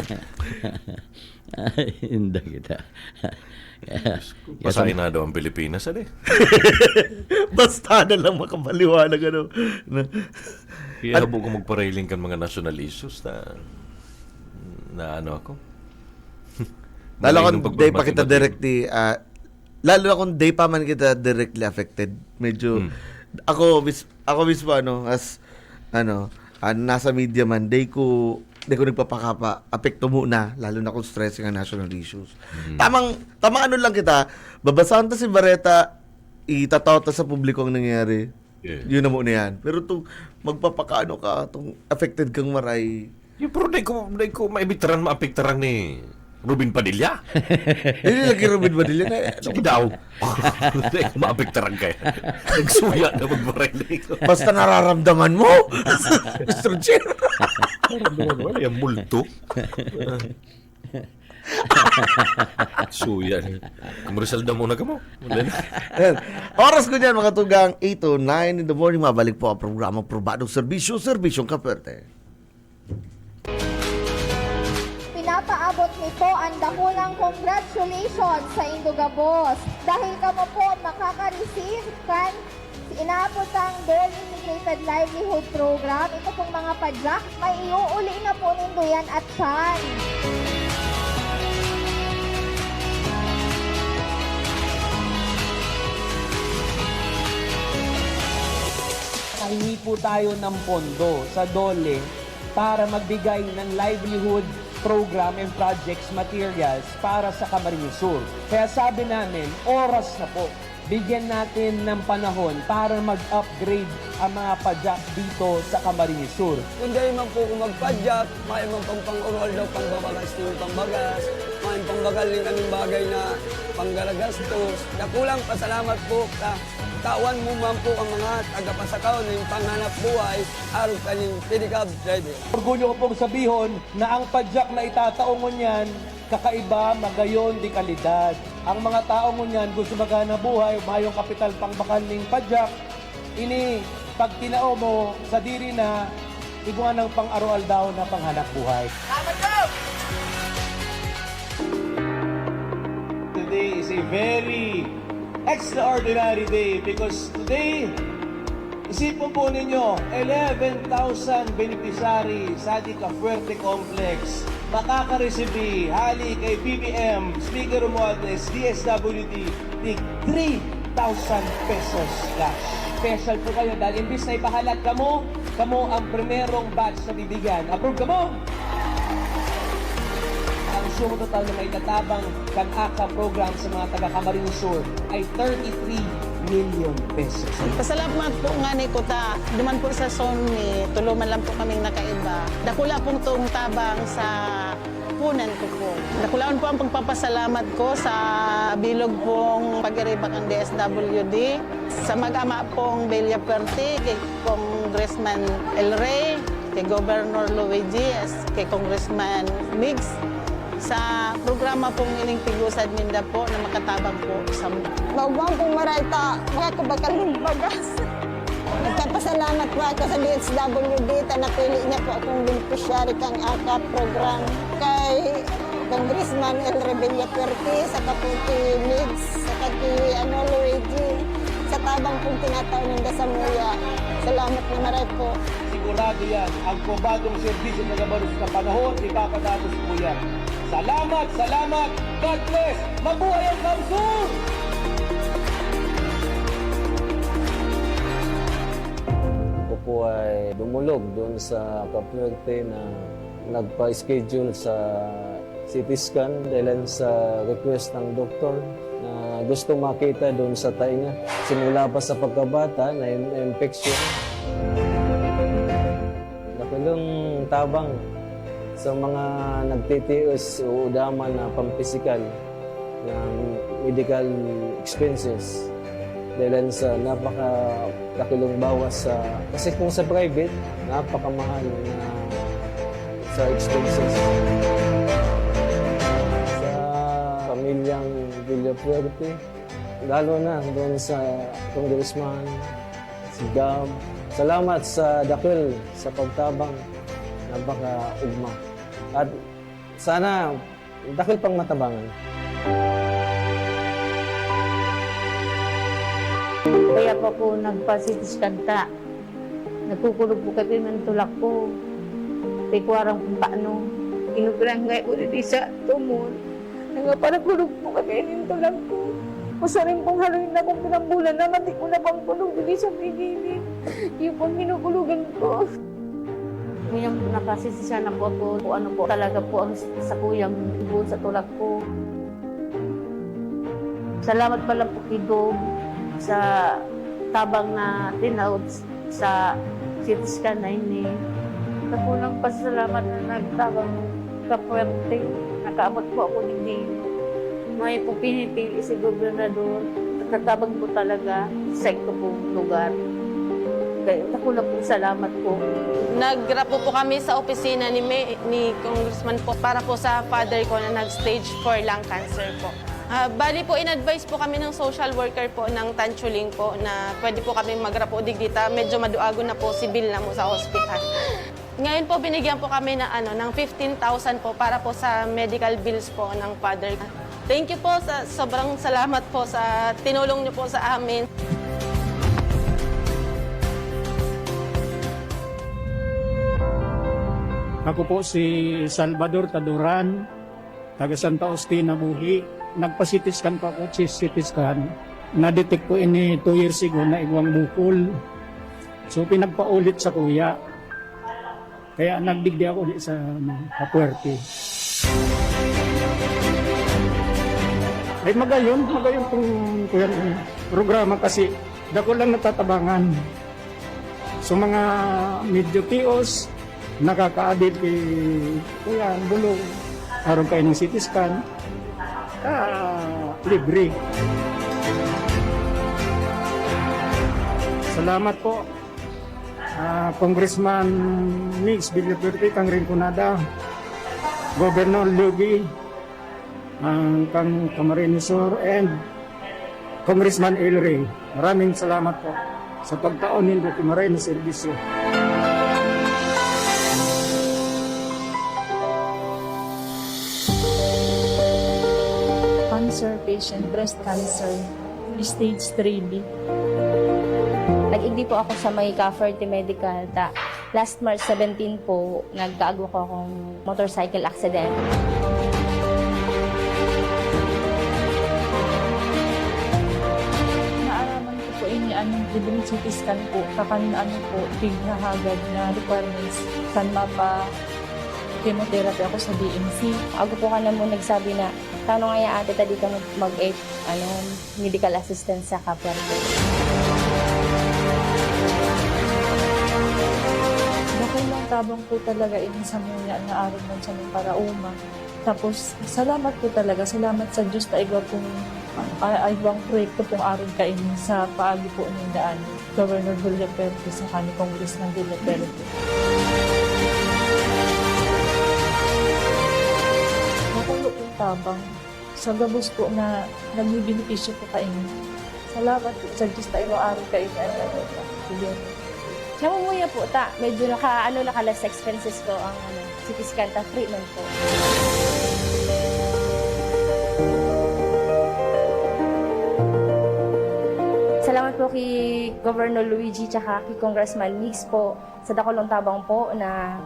Ay, hindi kita. Pasahin na daw ang Pilipinas, ano eh. Basta na lang makapaliwanag ano. Kaya habo ko magparailing kan mga national issues na ano ako. Lalo Maling kung day pa pagbabati- kita directly, lalo na kung day pa man kita directly affected, medyo, ako mismo, nasa media man, day ko nagpapakapa, apekto muna, lalo na kung stressing ang national issues. Tamang ano lang kita, babasahan ta si Barreta, itataw ta sa publiko ang nangyayari. Yeah. Yun na muna yan. Pero itong magpapakaano ka, itong affected kang maray, Yung pero day ko maibitaran maapektaran ni Robin Padilla. hindi lagi Robin Badilla na, Sige daw. Day ko maapektaran kaya. Nagsuya na magparailing ko. basta nararamdaman mo, Mr. Chair. Wala yung multo. Suya. Kumrisal na muna ka mo. Wala na. Ayan. Oras ko dyan, mga tugang 8 to 9 in the morning. Mabalik po ang programa Probadong Serbisyong Kaperte. Pinapaabot nito ang dakulang congratulations sa Indogabos dahil kamo po makaka-receive kan inaabot ang Dole Integrated Livelihood Program. Ito pong mga padyak, may iuuli na po nindo yan at saan. Nakahingi po tayo ng pondo sa DOLE para magbigay ng livelihood program and projects materials para sa Camarines Sur. Kaya sabi namin, oras na po. Bigyan natin ng panahon para mag-upgrade ang mga padyak dito sa Camarines Sur. Kundi man po kung magpadyak, may man pang pang-oral daw pangbabagas ng pangbagas, may pangbagal din kaming bagay na panggalagastos. Nakulang pasalamat po ka tawan mo man po ang mga tagapasakaw ng panghanap buhay araw kaning pedicab driver. Orgulyo ko pong sabihin na ang padyak na itataong niyan, kakaiba, magayon, di kalidad. Ang mga taong niyan gusto magana buhay, mayong kapital pangbakal ng padyak. Ini, pag tinao mo sa diri na, iguan ng pang-arual daw na panghanap buhay. Today is a very extraordinary day because today, isipin po ninyo, 11,000 beneficiary sa Adika Fuerte Complex makaka-receive hali kay BBM, Speaker Romualdez, DSWD, tig 3,000 pesos cash. Special po kayo dahil imbis na ipahalat kamo ang primerong batch na bibigyan. Approve kamo! Ang sumo total na may tatabang kan-aka program sa mga taga-Camarines Sur ay 33 million pesos. Pasalamat po nga ni Kuta. Duman po sa Sony, tuluman lang po kaming nakaiba. Dakula pong tong tabang sa punan ko po. Dakulaan po ang pagpapasalamat ko sa bilog pong pag-iribak ng DSWD, sa mag-ama pong Belia Puerte, kay Congressman El Rey, kay Governor Luigi, kay Congressman Migs, sa programa pong ining Tigusan Minda po na makatabang po sa Bawang pong marayta, mga kabakaling bagas. Nagpapasalamat po ako sa DSWD ta napili niya po akong beneficiary kang AKA program. Kay Congressman El Rebella Puerte, sa Kaputi Migs, sa Kati Luigi, sa tabang pong tinatawag ng Dasamuya. Salamat na maray po. Sigurado yan, ang probadong serbisyo ng Gabarus na panahon, ipapadatos po yan. Salamat, salamat, God bless, mabuhay ang Kamsur! Ako po ay dumulog doon sa Capuerte na nagpa-schedule sa CT scan dahil sa request ng doktor na gusto makita doon sa tainga. Simula pa sa pagkabata na infection. Nakulong tabang sa mga nagtitiis o udaman na pampisikal ng medical expenses dahil sa napakakilong bawas sa... Kasi kung sa private, napakamahal na sa expenses. Sa pamilyang Villapuerte, lalo na doon sa Congressman, si Gab. Salamat sa dakil, sa pagtabang, napaka-ugma. At sana, dakil pang matabangan. Kaya pa po nagpasitis kanta. Nagkukulog po kami ng tulak ko. Tikwarang kung paano. Inugrangay ko rin sa tumor. Nangaparagulog po kami ng tulak ko. Masaring pong haluin na kong pinambulan na mati ko na pang kulog din sa pigilin. Yung pong minukulugan ko. Kuyang nakasisisa na po ako kung ano po talaga po ang sa kuyang buon sa tulak ko. Salamat pala po kay Dog sa tabang na tinawag sa CT scan na ini. Nakulang pasalamat na nagtabang Kapuerte. Nakaabot po ako din. May po pinipili si Gobernador. Nakatabang po talaga sa ito pong lugar. Kaya nakulang po salamat po. Nagrapo po kami sa opisina ni Congressman po para po sa father ko na nag-stage 4 lung cancer po. Bali po, in-advise po kami ng social worker po ng Tanchuling po na pwede po kami magrapo digdita. Medyo maduago na po, sibil na mo sa hospital. Ngayon po, binigyan po kami ng 15,000 po para po sa medical bills po ng father. Thank you po, sobrang salamat po sa tinulong niyo po sa amin. Ako po si Salvador Taduran, taga Santa Ostina, Buhi. Nagpa-CT-scan pa ako, CT-scan. Na-detect ko ini 2 years ago na igwang bukol. So pinagpaulit sa kuya. Kaya nagdigdi ako ulit sa Kapuerte. Ay magayon itong kuya programa kasi dako lang natatabangan. So mga medyo tios, nakaka-adit kay kuya, bulong. Aron kayo ng CT-scan. Libre. Salamat po. Congressman Mix Villapuerte, kang Rinconada, Governor Lugi, kang Camarinesor, and Congressman El Rey. Maraming salamat po sa pagtaon ninyo kay Maray na serbisyo. Cancer patient, breast cancer, stage 3B. Nag-igdi po ako sa may Cafuerte Medical. Last March 17 po, nagkaago ko akong motorcycle accident. Naaraman ko po ini anong CT scan po, kakan po, tigahagad na requirements, kan mapa chemotherapy ako sa DMC. Ako po ka na mo nagsabi na, tanong nga yung ate tadi ka medical assistance sa Cafuerte. Nakulang tabang po talaga ini sa mga naaron man sa mga parauma. Tapos, salamat po talaga. Salamat sa Diyos na igaw pong ibang proyekto pong aron ka ini sa paagi po ng daan. Governor Villapuerte sa kani Congressman Villapuerte. tabang sa gabos po na nagbibinipisyo po kayo. Salamat po sa Diyos na araw kayo ni Sige. Namumuya po ta. Medyo naka-less expenses ko ang CT scan ta. Free man po. Salamat po kay Governor Luigi tsaka kay Congressman Mix po sa Dakulong Tabang po na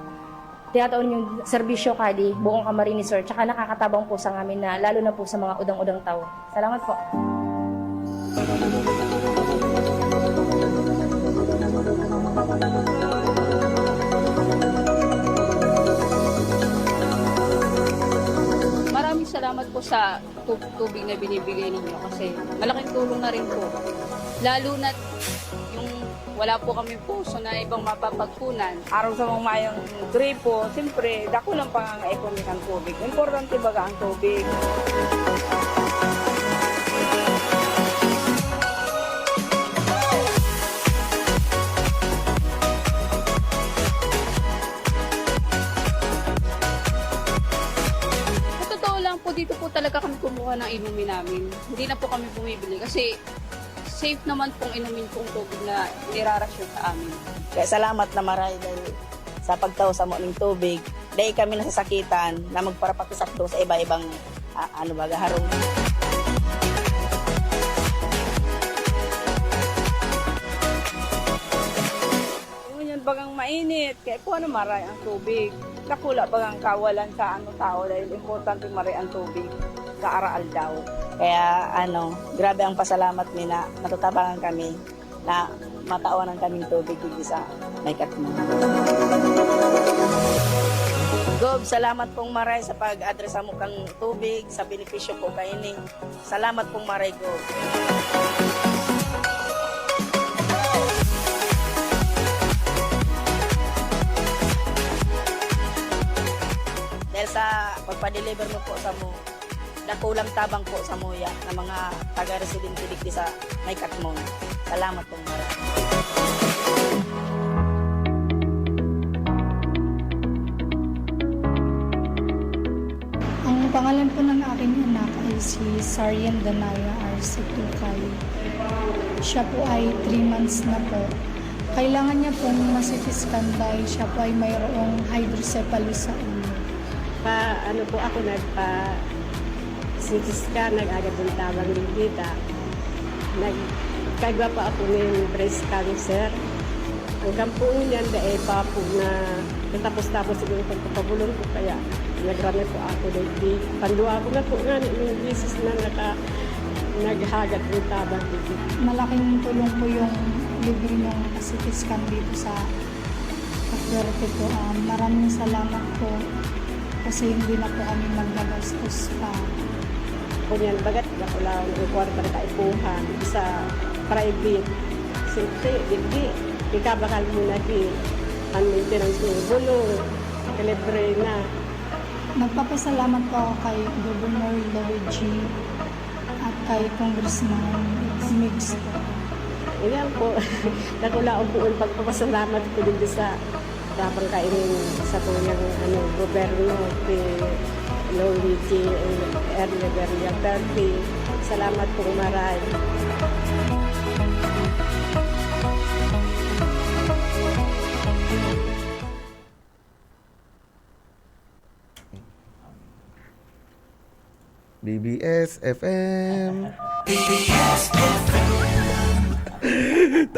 tinataon yung serbisyo kadi buong Camarines Sur tsaka nakakatabang po sa amin na lalo na po sa mga udang-udang tao. Salamat po. Maraming salamat po sa tubig na binibigay ninyo kasi malaking tulong na rin po. Lalo na yung wala po kami puso na ibang mapapagkunan. Araw sa mga mayang gripo, siyempre, dako lang pangangaikomik ang tubig. Importante baga ang tubig. Dito po talaga kami kumuha ng inumin namin. Hindi na po kami bumibili kasi safe naman pong inumin pong tubig na nirarasyon sa amin. Kaya salamat na maray dahil sa pagtaw sa mo ng tubig. Dahil kami nasasakitan na magparapakisak doon sa iba-ibang harong. Yan bagang mainit, kaya po maray ang tubig. Nakula bagang kawalan sa tao dahil importante maray ang tubig sa araal daw. Kaya grabe ang pasalamat ni na natutabangan kami na matawan ng kaming tubig dito sa may Katmon. Gob, salamat pong maray sa pag-address mo kang tubig sa benepisyo po kayo ni. Salamat pong maray, Gob. Dahil sa pagpa-deliver mo po sa mo, nakulang tabang po sa muya ng mga taga-residente dito sa may Katmon. Salamat pong maraming. Ang pangalan po ng aking anak ay si Sarian Danaya R.C. Tukay. Siya po ay 3 months na po. Kailangan niya pong masitiskan dahil siya po ay mayroong hydrocephalus sa ulo. Po ako nagpa-CT-scan, nag-agad ng tabang ligita. Nagkagwa pa ako ng breast cancer. Ang kampuan niyan dahil pa po na natapos-tapos siguro pagpapabulong ko kaya nagrami po ako dahil pandua ko na po nga yung bisis na naghagat ng tabang ligita. Malaking tulong po yung libre ng CT-scan dito sa Cafuerte po. Maraming salamat po. Kasi hindi na po kami magbagastos pa. Kunyan, bagat ako lang yung kwarta na kaipuhan sa private. Siyempre, hindi. Ikabakal mo na ang maintenance mo. Bulong, kalibre na. Nagpapasalamat po ako kay Governor Luigi at kay Congressman Mix po. Ayan po. Nakulaon po ang pagpapasalamat ko din sa tapang kainin sa tuyang gobyerno kay Luigi Erneberia Terpi. Salamat po maray. BBS FM. BBS FM.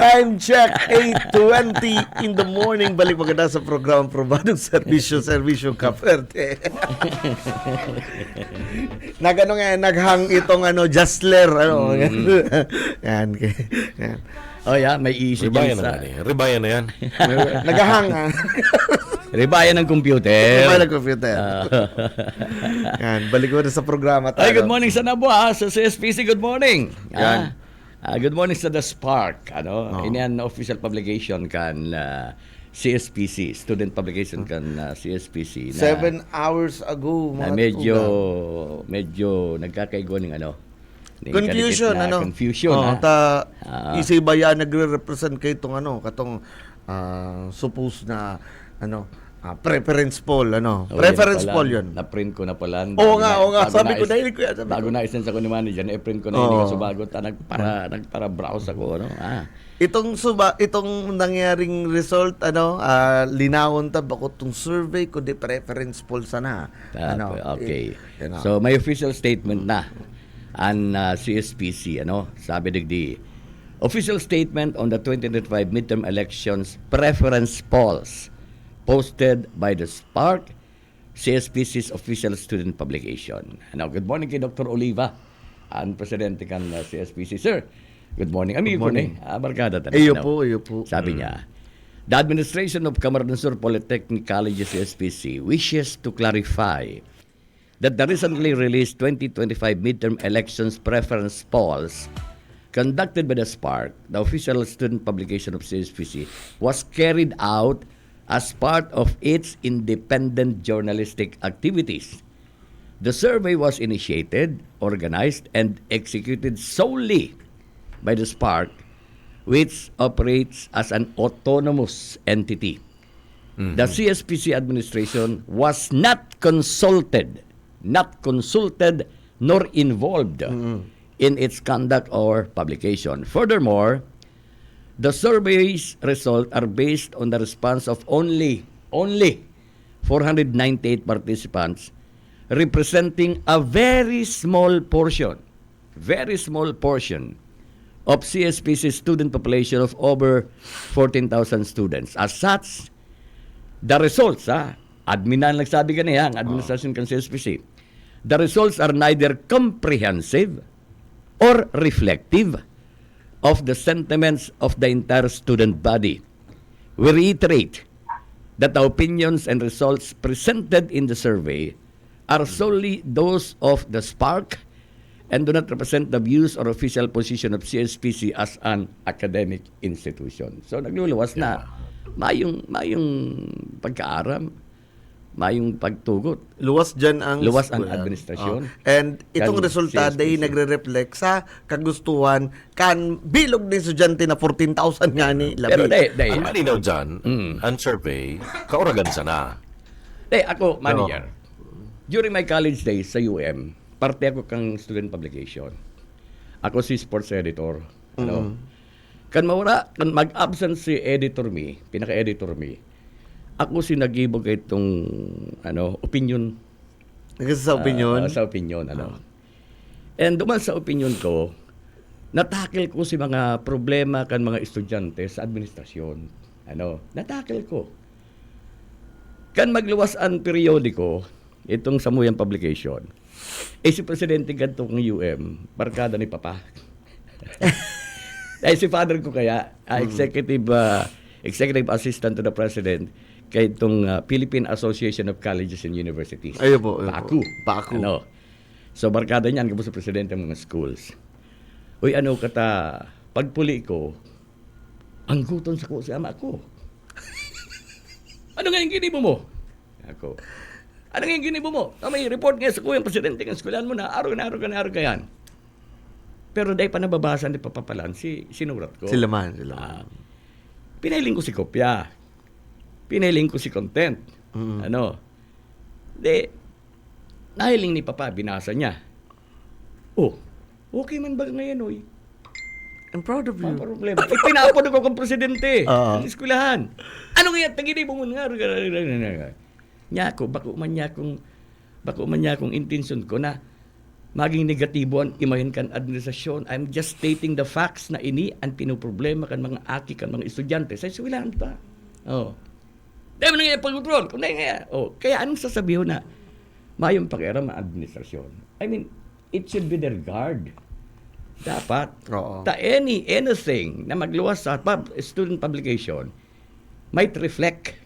Time check, 8:20 in the morning. Balik maganda sa program Probadong Servisyo Cafuerte. Naghang itong Justler. Yan. Oh yeah, may issue Ribayan dyan na yan. Ribayan na yan. Naghang. Ribayan ng computer. Ribayan ng computer. Yan, balik mo na sa programa tayo. Ay, good morning sa Naboa, sa CSPC, good morning. Yan. Good morning sa The Spark. Inian official publication kan CSPC, student publication kan CSPC. 7 hours ago. Na medyo nagkakaigo ng confusion. Confusion. Isay baya nagre-represent kay itong katong suppose na Preference poll, ano? Oh, Preference yan na pala. poll yun. Na-print ko na pala. Oo nga. Sabi ko, dahil ko yan. Bago na-send sa ko ni manager, na-print ko na hindi ka subagot. Nagpara-browse ako, ano? Itong nangyaring result, linawon tab ako itong survey ko di preference poll sana. Okay. So, may official statement na ang CSPC, sabi digdi, official statement on the 2025 midterm elections preference polls posted by the Spark, CSPC's official student publication. Good morning kay Dr. Oliva, ang presidente kan CSPC. Sir, good morning. Amigo ni. Barkada talaga. Iyo po. Sabi niya, the administration of Camarines Sur Polytechnic College CSPC wishes to clarify that the recently released 2025 midterm elections preference polls conducted by the Spark, the official student publication of CSPC, was carried out as part of its independent journalistic activities. The survey was initiated, organized, and executed solely by the Spark, which operates as an autonomous entity. The CSPC administration was not consulted nor involved in its conduct or publication. Furthermore, the survey's results are based on the response of only 498 participants, representing a very small portion of CSPC student population of over 14,000 students. As such, the results, admin na nagsabi ka niya, ang administration ng CSPC, the results are neither comprehensive or reflective of the sentiments of the entire student body. We reiterate that the opinions and results presented in the survey are solely those of the Spark and do not represent the views or official position of CSPC as an academic institution. So nagluluwas na mayong pagkaaram, mayong pagtugot. Luwas ang administrasyon. And itong resulta ay nagre-reflect sa kagustuhan kan bilog ng estudyante na 14,000 nga ni labi. Pero ang malinaw dyan, ang survey, kauragan sana. Ako, manager, during my college days sa UM, parte ako kang student publication. Ako si sports editor. Kan mag-absent si editor me, pinaka-editor me, ako si nag-ibog itong opinion. Sa opinion? Sa opinion, And duman sa opinion ko, natakil ko si mga problema kan mga estudyante sa administrasyon. Natakil ko. Kan magluwas ang periodiko, itong Samuyang Publication, si Presidente ganito ng UM, barkada ni Papa. Si father ko kaya, executive assistant to the President, kay itong Philippine Association of Colleges and Universities. PACU. So, barkada niyan, kapag sa presidente ng mga schools. Uy, pagpuli ko, ang guton sa ko si ama ko. Ano nga yung ginibo mo? Ako. Ano nga yung ginibo mo? May report nga sa ko yung presidente ng eskwelahan mo na araw ka yan. Pero dahil pa nababasa ni Papapalan, sinurat ko. Sila man. Pinailing ko si kopya. Piniling ko si content. Nahiling ni Papa, binasa niya. Okay man ba ngayon, oy? I'm proud of you. Problema. Pinapod ko kang presidente. Ang eskwelahan. Ano nga, tagini mo nga. Nya ko, bako man niya kung intention ko na maging negatibo ang imahin kan administrasyon. I'm just stating the facts na ini ang pinoproblema kan mga aki, kan mga estudyante sa eskwelahan pa. Dahil mo na nga pag-control. Kaya anong sasabihin na mayong pakialam ang administrasyon? I mean, it should be their guard. Dapat. Anything na magluwas sa student publication might reflect.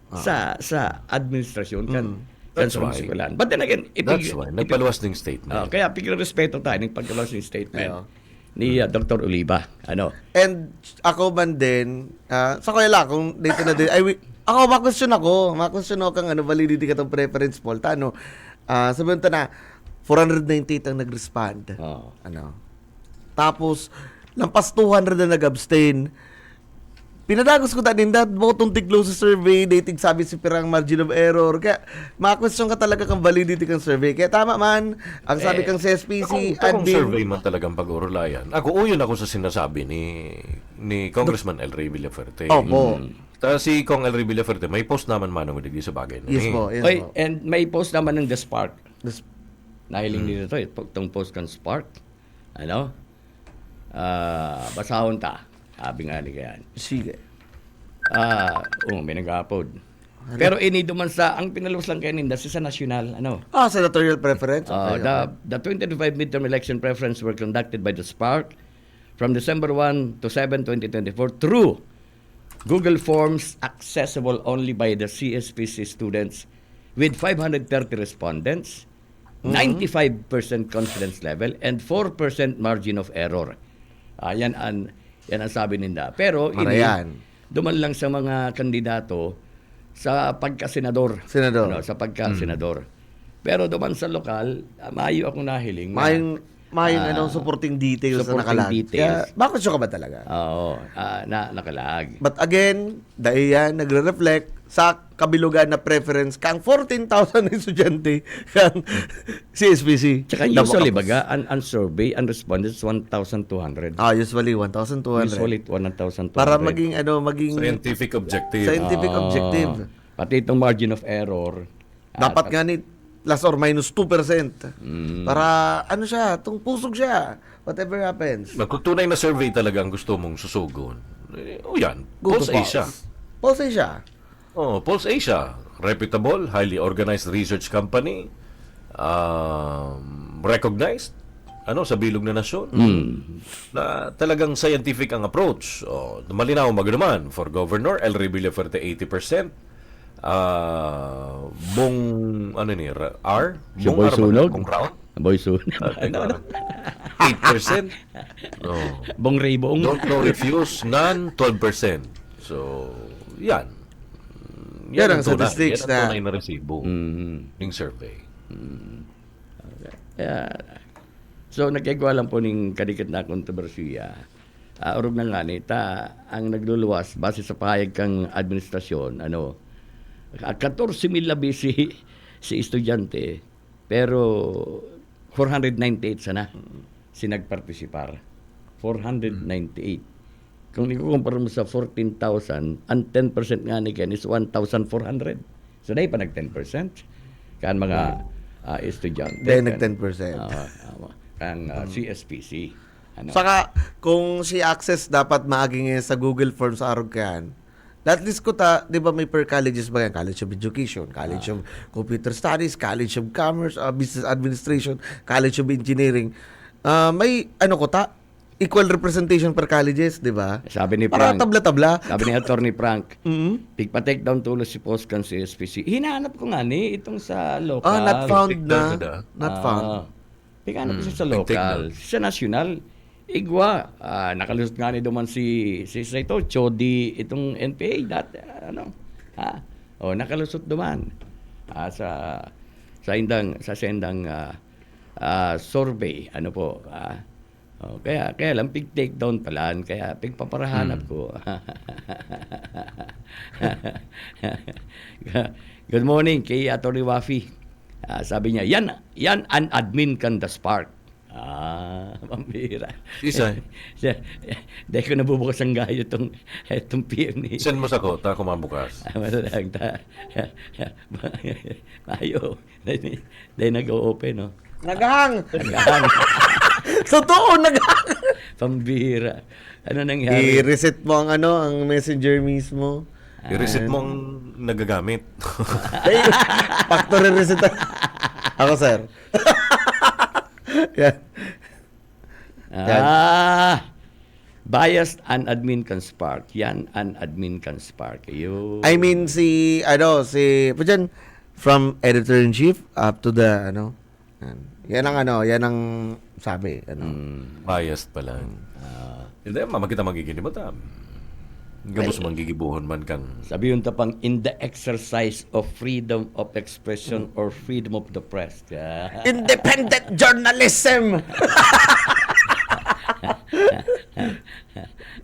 Sa administrasyon kan eskwelahan. But then again, that's why. Nagpaluwas ng statement. Kaya respeto tayo ng pagpaluwas ng statement. Ni Dr. Oliva. And ako man din, sa kuya lang, kung dito na din, makwestiyon ako kang validity ka itong preference poll. Sabihin na, 498 ang nag-respond. Tapos, lampas 200 na nag-abstain. pinadagos ko tanin that botong tiglo sa survey, dating sabi si pirang margin of error. Kaya, ma-question ka talaga kang validity kang survey. Kaya tama man, ang sabi kang sa SPC, Kung survey man talagang pag-urulayan. Uyon ako sa sinasabi ni Congressman El Rey Villaferte. Opo. Si Kong El Rey Villaferte, may post naman manong digdi sa bagay. Yes po, yes Oy, po. and may post naman ng The Spark. Nahiling nito itong post ng Spark. Ano? Basahon ta. Sabi nga ni Kayan. Sige. May nag-upload. Pero ini duman sa, ang pinalabas lang kayo ninda, sa national, ano? Senatorial preference. Okay, The 25 midterm election preference were conducted by the Spark from December 1 to 7, 2024 through Google Forms accessible only by the CSPC students with 530 respondents, 95% confidence level, and 4% margin of error. Yan ang sabi ninda. Pero duman lang sa mga kandidato sa pagka-senador. Sa pagka-senador. Pero duman sa lokal, maayo akong nahiling. Mayroong supporting details na nakalag. Kaya, bakit siya ka ba talaga? Oo, nakalag. But again, dahil yan, nagre-reflect sa kabilugan na preference kang 14,000 na estudyante kang CSPC. Tsaka usually baga, ang survey, ang respondents, 1,200. Usually 1,200. Usually 1,200. Para maging scientific objective. Scientific objective. Pati itong margin of error. Dapat nga ni plus or minus 2%. Para siya, pusog siya. Whatever happens. Kung tunay na survey talaga ang gusto mong susugon, yan. Pulse Asia. Pulse Asia. Pulse Asia. Reputable, highly organized research company. Recognized sa bilog na nasyon. Na talagang scientific ang approach. Malinaw magnaman for Governor El Rey Villaferte 80%. R? Boy Sunog? Bong Round? Boy Sunog. 8%. Bong Raybong. Don't know, refuse, none, 12%. So, yan. Yan ang statistics na. Yan ang tunay na resibo ng survey. So, nagkagawa lang po ng kadikit na kontrobersiya. Urog na nga ang nagluluwas base sa pahayag kang administrasyon, 14,000 labi si estudyante, pero 498 sana nagpartisipar. 498. Kung ikukumpara mo sa 14,000, ang 10% nga ni Ken is 1,400. So, dahil pa nag-10%. Kan mga estudyante. Dahil nag-10%. Ang CSPC. Saka, kung si Access dapat maaging sa Google Forms arog kan, at least ko di ba may per colleges ba yan? College of Education, College of Computer Studies, College of Commerce, Business Administration, College of Engineering. May equal representation per colleges, di ba? Sabi ni Frank. Para tabla-tabla. Sabi ni Attorney Frank, pigpa-take down tulos si post kan CSPC. Hinahanap ko nga itong sa local. Not found na. Not found. Hinahanap ko sa local. Sa national, igwa, nakalusot nga ni duman si ito, Chody, itong NPA, nakalusot duman sa sendang survey, kaya lang pig take down palaan, kaya pig paparahanap ko. Good morning kay Atty. Wafi. Sabi niya, yan an admin kan the Spark. Pambira. Isa. Dahil ko nabubukas ang gayo itong PM ni. Send mo sa ko, ta kumabukas. Madalag ta. Ayo. Dahil nag-o-open, no? Naghang! Totoo, naghang! Pambira. Ano nangyari? I-reset mo ang messenger mismo. I-reset mo ang nagagamit. Factory reset. Ako, sir. Yan. Biased an admin can spark. Yan an admin can spark. I mean from editor-in-chief up to the yan ang sabi biased pala. Hindi makita magiging mo ta. Gamos manggigibuhon man kang. Sabi yung tapang in the exercise of freedom of expression or freedom of the press. Independent journalism.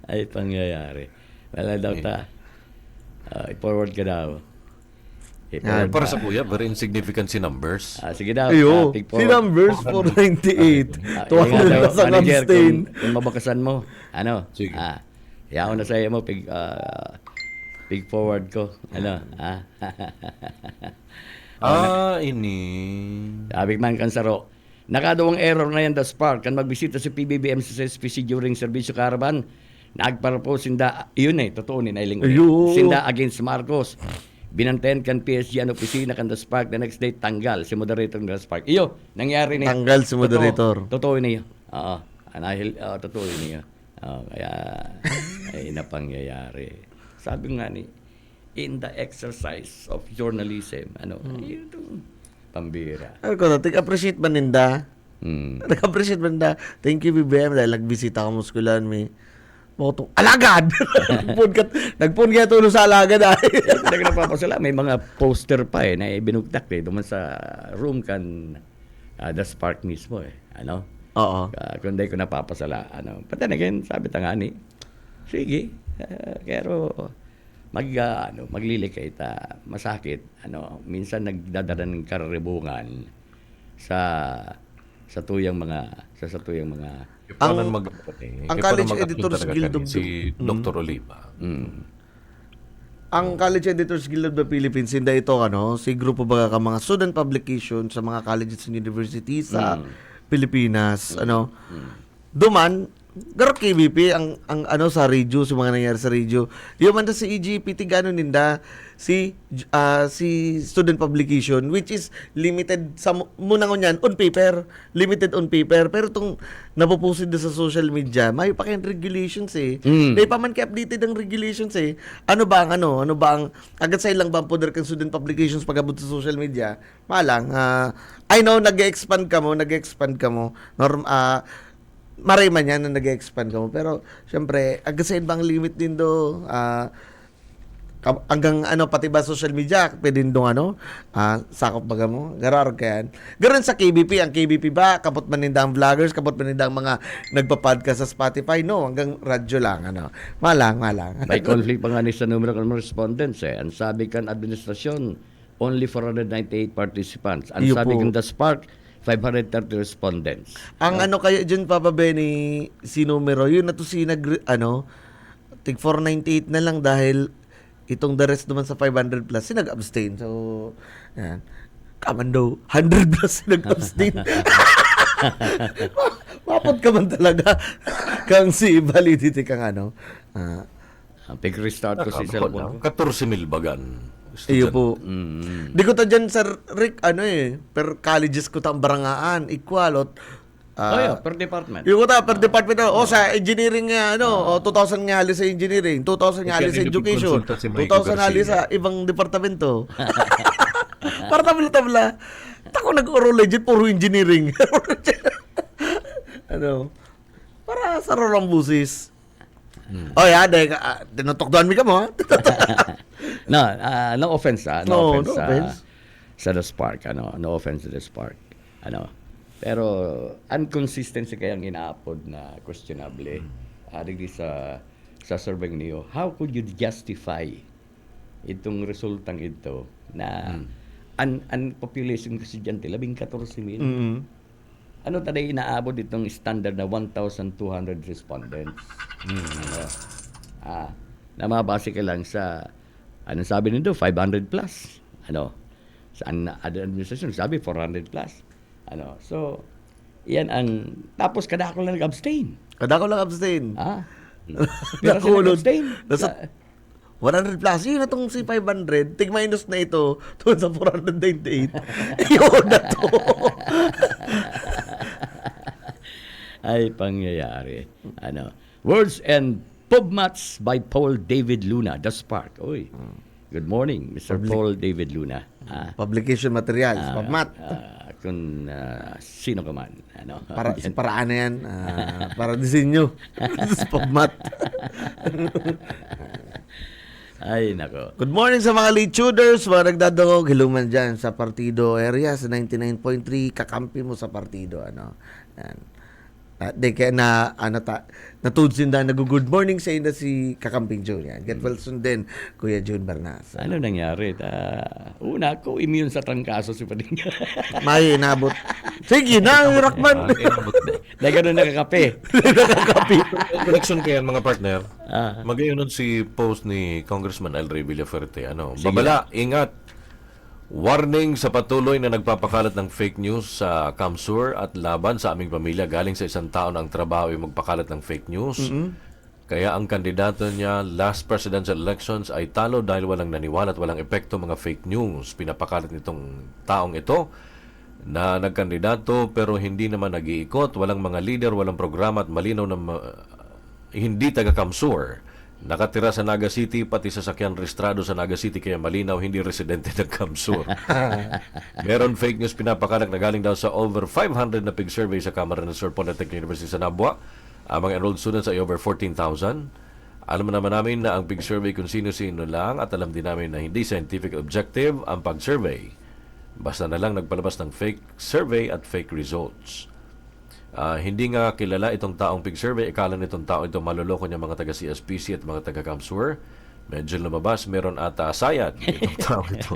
Ay pangyayari. Wala daw ta. I-forward ka daw. Para sa kuya, very insignificant si numbers. Sige daw. Ayo, take si forward. numbers 498. Tuwag Yung na sa manager, abstain. kung mabakasan mo, Sige. Iyaw na sa'yo mo, pig forward ko. Ini. Sabi man kansaro, nakadawang error na yan, the spark. Kan magbisita si PBBM sa SPC during Servicio Caravan, nagpara po sinda, yun totoo ni Nailing. Ayo. Sinda against Marcos. Binantayan kan PSG ang opisina kan the spark, the next day tanggal si moderator ng the spark. Iyo, nangyari niya. Tanggal si moderator. Totoo niya. Totoo niya. Kaya, ay napangyayari. Sabi nga ni, in the exercise of journalism, yun itong pambira. Ano ko, take-appreciate ba ninda? Nag-appreciate ba ninda? Thank you, BBM, dahil nagbisita ka muskulan, may motong, alagad! Nagpun kaya tulong sa alagad, ay. Nagpapasala, may mga poster pa na binugtak duman sa room kan the spark mismo Oo. Kung di ko napapasala, But then again, sabi tangani, sige, pero maglilikay ta, masakit, minsan nagdadala ng karibungan sa tuyang mga ang College Editors Guild of si Dr. Oliva. Ang College Editors Guild of the Philippines, hindi ito, si grupo ba ka mga student publication sa mga colleges and universities sa Pilipinas, Duman, garot KBP ang sa radio, sa mga nangyari sa radio. Yung man si EGPT gano'n ninda si student publication, which is limited sa muna ngunyan on paper, limited on paper, pero itong napupusid sa social media, may pa kayong regulations May pa man ka-updated ang regulations Ano ba ang agad sa ilang ba ang poder kang student publications pag-abot sa social media? Malang, I know nag-expand ka mo, maray man yan na nag-expand ka mo. Pero, syempre, agasain bang limit din do? Hanggang pati ba social media, pwede din doon sakop baga mo? Garar ka yan. Garon sa KBP, ang KBP ba, kapot man nindang vloggers, kapot man nindang mga nagpa-podcast sa Spotify? No, hanggang radyo lang. Malang. May conflict pa nga ni sa numero ng respondents Ang sabi kan administrasyon, only 498 participants. Ang sabi kan the spark, 530 respondents. Ang kayo dyan, Papa Benny, si numero, yun na to tig 498 na lang dahil itong the rest naman sa 500 plus, nag-abstain. So, yan. Kamando, 100 plus nag-abstain. Mapot ka man talaga kang si validity kang Pag-restart ko si cellphone. 14,000 bagan. Iyo po. Di ko ta dyan, Sir Rick, per colleges ko tang barangaan, equalot. Per department. Yung ko ta, per department. Sa engineering nga, 2,000 nga halis sa engineering, 2,000 nga halis sa education, 2,000 halis sa ibang departamento. Para tabla-tabla. Tako nag-oral legit, puro engineering. Para sa rorong busis. Dahil tinutokdoan mi ka mo, No offense, No offense. Sa The Spark, no offense to The Spark. Pero inconsistency kayang ina-upload na questionable. Digdi sa survey niyo, how could you justify itong resultang ito na ang population kasi dyan 14,000. Ano taday inaabot itong standard na 1,200 respondents? Na mabase ka lang sa anong sabi nito 500 plus. Sa administration sabi 400 plus. So yan ang tapos kada ako lang nag-abstain. Pero sila nag-abstain. 100 plus. Yun na itong si 500. Tig-minus na ito. Tuwan sa 498. Yun na to. Ay, pangyayari. Words and Pub Mats by Paul David Luna, The Spark. Uy. Good morning, Mr. Paul David Luna. Publication materials, PubMat. Kung sino ka man. Paraan na yan. Para disenyo. PubMat. Ay, nako. Good morning sa mga late tuners, mga nagdadangog, hiluman dyan sa Partido area, sa 99.3, kakampi mo sa Partido. Yan. Di kaya na natudsin na nag-good morning sa ina si Kakamping June. Yan. Get well soon din, Kuya June Bernas. Ano nangyari? Una ko, immune sa trangkaso si Padilla. May inabot. Sige na, Rockman. Dahil ganun nakakape. Election kaya mga partner. Magayon nun si post ni Congressman El Rey Villaferte. Babala, ingat. Warning sa patuloy na nagpapakalat ng fake news sa Kamsur at laban sa aming pamilya galing sa isang tao na ang trabaho ay magpakalat ng fake news. Kaya ang kandidato niya last presidential elections ay talo dahil walang naniwala at walang epekto mga fake news. Pinapakalat nitong taong ito na nagkandidato pero hindi naman nag-iikot, walang mga leader, walang programa at malinaw na hindi taga Kamsur. Nakatira sa Naga City, pati sasakyan rehistrado sa Naga City, kaya malinaw hindi residente ng Kamsur. Meron fake news pinapakalat na galing daw sa over 500 na pig survey sa Camarines-Sur Polytechnic University sa Nabua. Ang mga enrolled students ay over 14,000. Alam naman namin na ang pig survey kung sino-sino lang at alam din namin na hindi scientific objective ang pag-survey. Basta na lang nagpalabas ng fake survey at fake results. Hindi nga kilala itong taong pig survey. Ikala nitong tao ito maloloko niya mga taga-CSPC at mga taga-Kamsur. Medyo lumabas, meron ata sayad itong tao ito.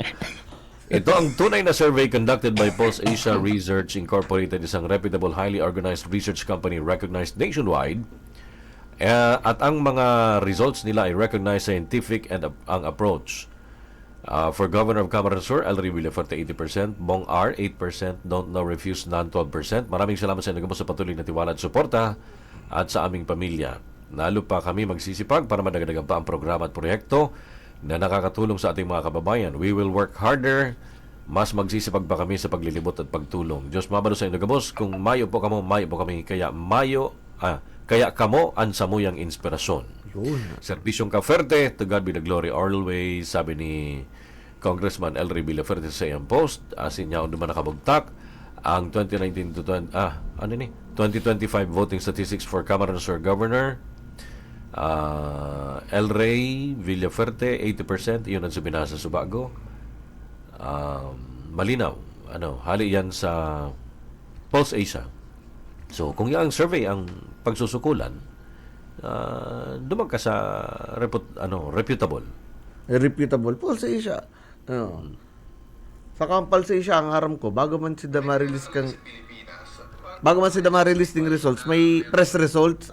Ito ang tunay na survey conducted by Pulse Asia Research Incorporated, isang reputable, highly organized research company recognized nationwide. At ang mga results nila ay recognized scientific and ang approach. For Governor of Camarines-Sur, El Rey Villaferte 80%, Bong R 8%, Don't Know, Refuse None 12%. Maraming salamat sa inyo sa patuloy na tiwala at suporta at sa aming pamilya. Lalo pa kami magsisipag para madagdagan pa ang programa at proyekto na nakakatulong sa ating mga kababayan. We will work harder. Mas magsisipag pa kami sa paglilibot at pagtulong. Diyos mabalo sa inyo, Gabos. Kung mayo po kami, kaya kamo ang samuyang inspirasyon. Serbisyong Kaferte, to God be the glory always, sabi ni Congressman El Rey Villaferte sa iyang post. Asin niya duman nakabugtak ang 2025 voting statistics for Camarines-Sur Governor. El Rey Villaferte 80%, iyon ang subinasa sa Subago. Malinaw, hali yan sa Pulse Asia. So kung yung survey ang pagsusukulan, dumag ka sa reputable. Reputable. Pulse Asia. Sa Pulse Asia, ang haram ko, bago man si Damarilis ng results, may press results,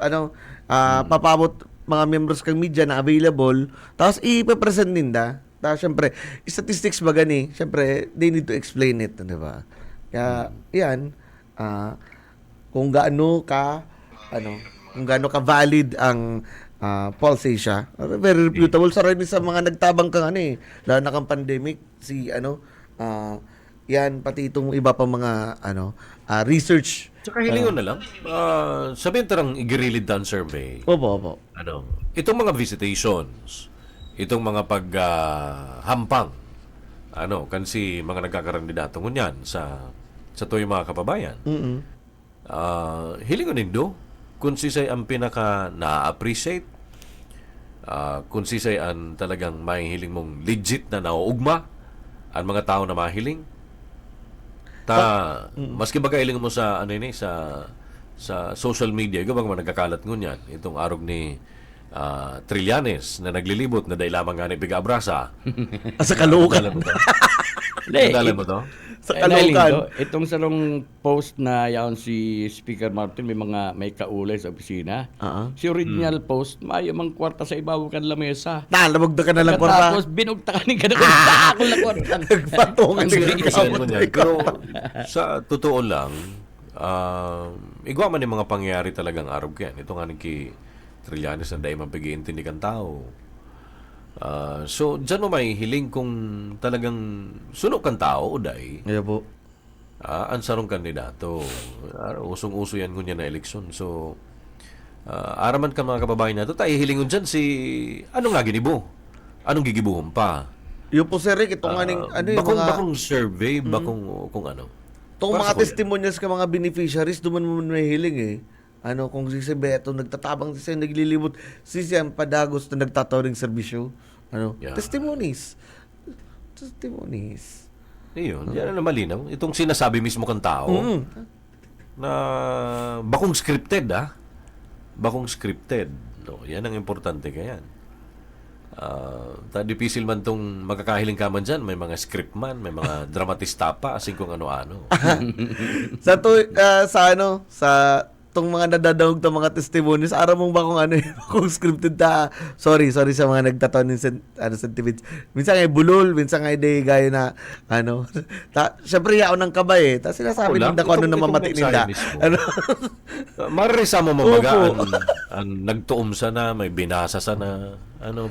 papabot mga members kang media na available, tapos ipapresent ninda. Tapos, syempre, statistics ba gani? Syempre, they need to explain it, di ba? Kaya, yan, kung gaano ka valid ang Pulse Asia. Very reputable sa rin sa mga nagtabang kang lalo na kang pandemic, yan, pati itong iba pa mga research. Tsaka hilingon na lang, sabihin tarang igirilid down survey. Opo. Itong mga visitations, itong mga paghampang, kansi mga nagkakarandidato ngunyan sa tuyong mga kababayan. Hilingon nindo, kung sisay ang pinaka na-appreciate, kung sisay ang talagang may hiling mong legit na nauugma, ang mga tao na mahiling, maski ba kailing mo sa sa social media, ikaw bang nagkakalat ngunyan itong arog ni Trillanes na naglilibot na dahil lamang nga ni Biga-Abrasa. Sa Caloocan. Nadala mo to? Sa Caloocan. Itong sarong post na yaon si Speaker Martin, may kaulay sa opisina. Si original post, mayo mang kwarta sa ibabaw kan lamesa. Nalabog ka na lang kwarta. Tapos binugta ka ni ka na ako na kwarta. Nagpatungan Pero sa totoo lang, igwa man yung mga pangyayari talagang arog yan. Ito nga ni Trillanes na dahil mapag-iintindi kang tao. So, dyan mo may hiling kung talagang sunok kang tao, Uday. Yeah po. Ang sarong kandidato. Usong-uso yan kunya na eleksyon. So, araman ka mga kababayan nato, tayo hilingon dyan anong nga ginibo? Anong gigibuhon pa? Yung po, Sir Rick, itong bakong survey, kung ano. Itong mga testimonials ka mga beneficiaries, duman mo may hiling kung si Beto nagtatabang siya, naglilibot siya padagos na nagtatawaring serbisyo. Testimonies. Iyon, yan na malinaw. Itong sinasabi mismo kang tao. na bakong scripted bakong scripted, no, yan ang importante kayan. Dipisil man tong magkakahiling ka man dyan, may mga script man, may mga dramatista pa, asing kung ano-ano. Sa tong mga nadadawag tong mga testimonies, araw mong ba kung ano kung scripted sorry sa mga nagtataon ng sentiments. Minsan ngay bulol, minsan ngay day gayo na syempre yaon ng kabay ta sinasabi nila kung ano na mamati nila. Marisa mo mabagaan ang nagtuom sana, may binasa sana,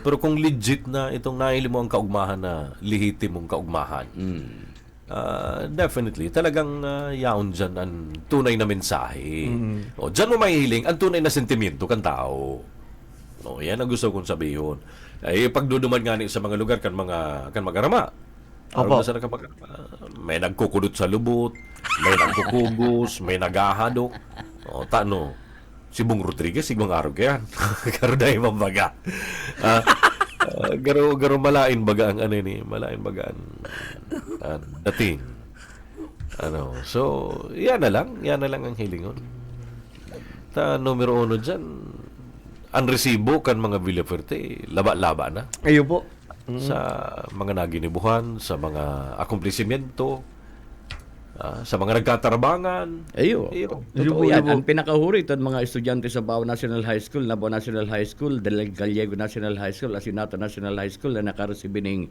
pero kung legit na itong nahili mo ang kaugmahan na lihiti mong kaugmahan. Definitely talagang yaon dyan ang tunay na mensahe. O dyan mo mahihiling ang tunay na sentimiento kan tao. O yan ang gusto kong sabihin. Pagduduman nga sa mga lugar kan magarama. May nagkukulot sa lubot, may nagkukugos, may naghahadok. O tano si Bong Rodriguez sigong araw kaya karo dahil mambaga. Garo malain baga ang malain baga ang dating. So yan na lang ang hilingon. Numero 1 dyan, ang resibo kan mga Villaferte, laba-laba na. Ayo po. Sa mga naginibuhan, sa mga akumplisimenто, sa mga nagkatarbangan. Totoo yan. Ang pinakahuri ito mga estudyante sa Bao National High School, Nabo National High School, Del Gallego National High School, Asinata National High School na nakaresibe ng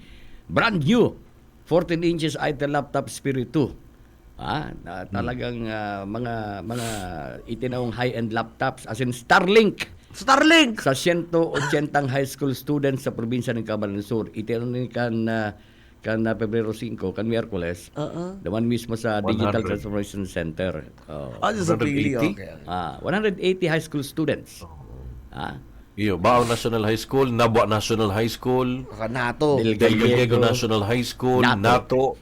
brand new 14 inches Itel laptop Spirit 2. Talagang mga itinawang high-end laptops as in Starlink sa 180 high school students sa probinsya ng Camarines Sur. Itinawang kan Pebrero 5, kan Miyerkules, naman mismo sa Digital Transformation Center. Sa Pili, okay. 180 high school students. Bao National High School, Nabwa National High School, NATO, Del Gallego National High School, NATO.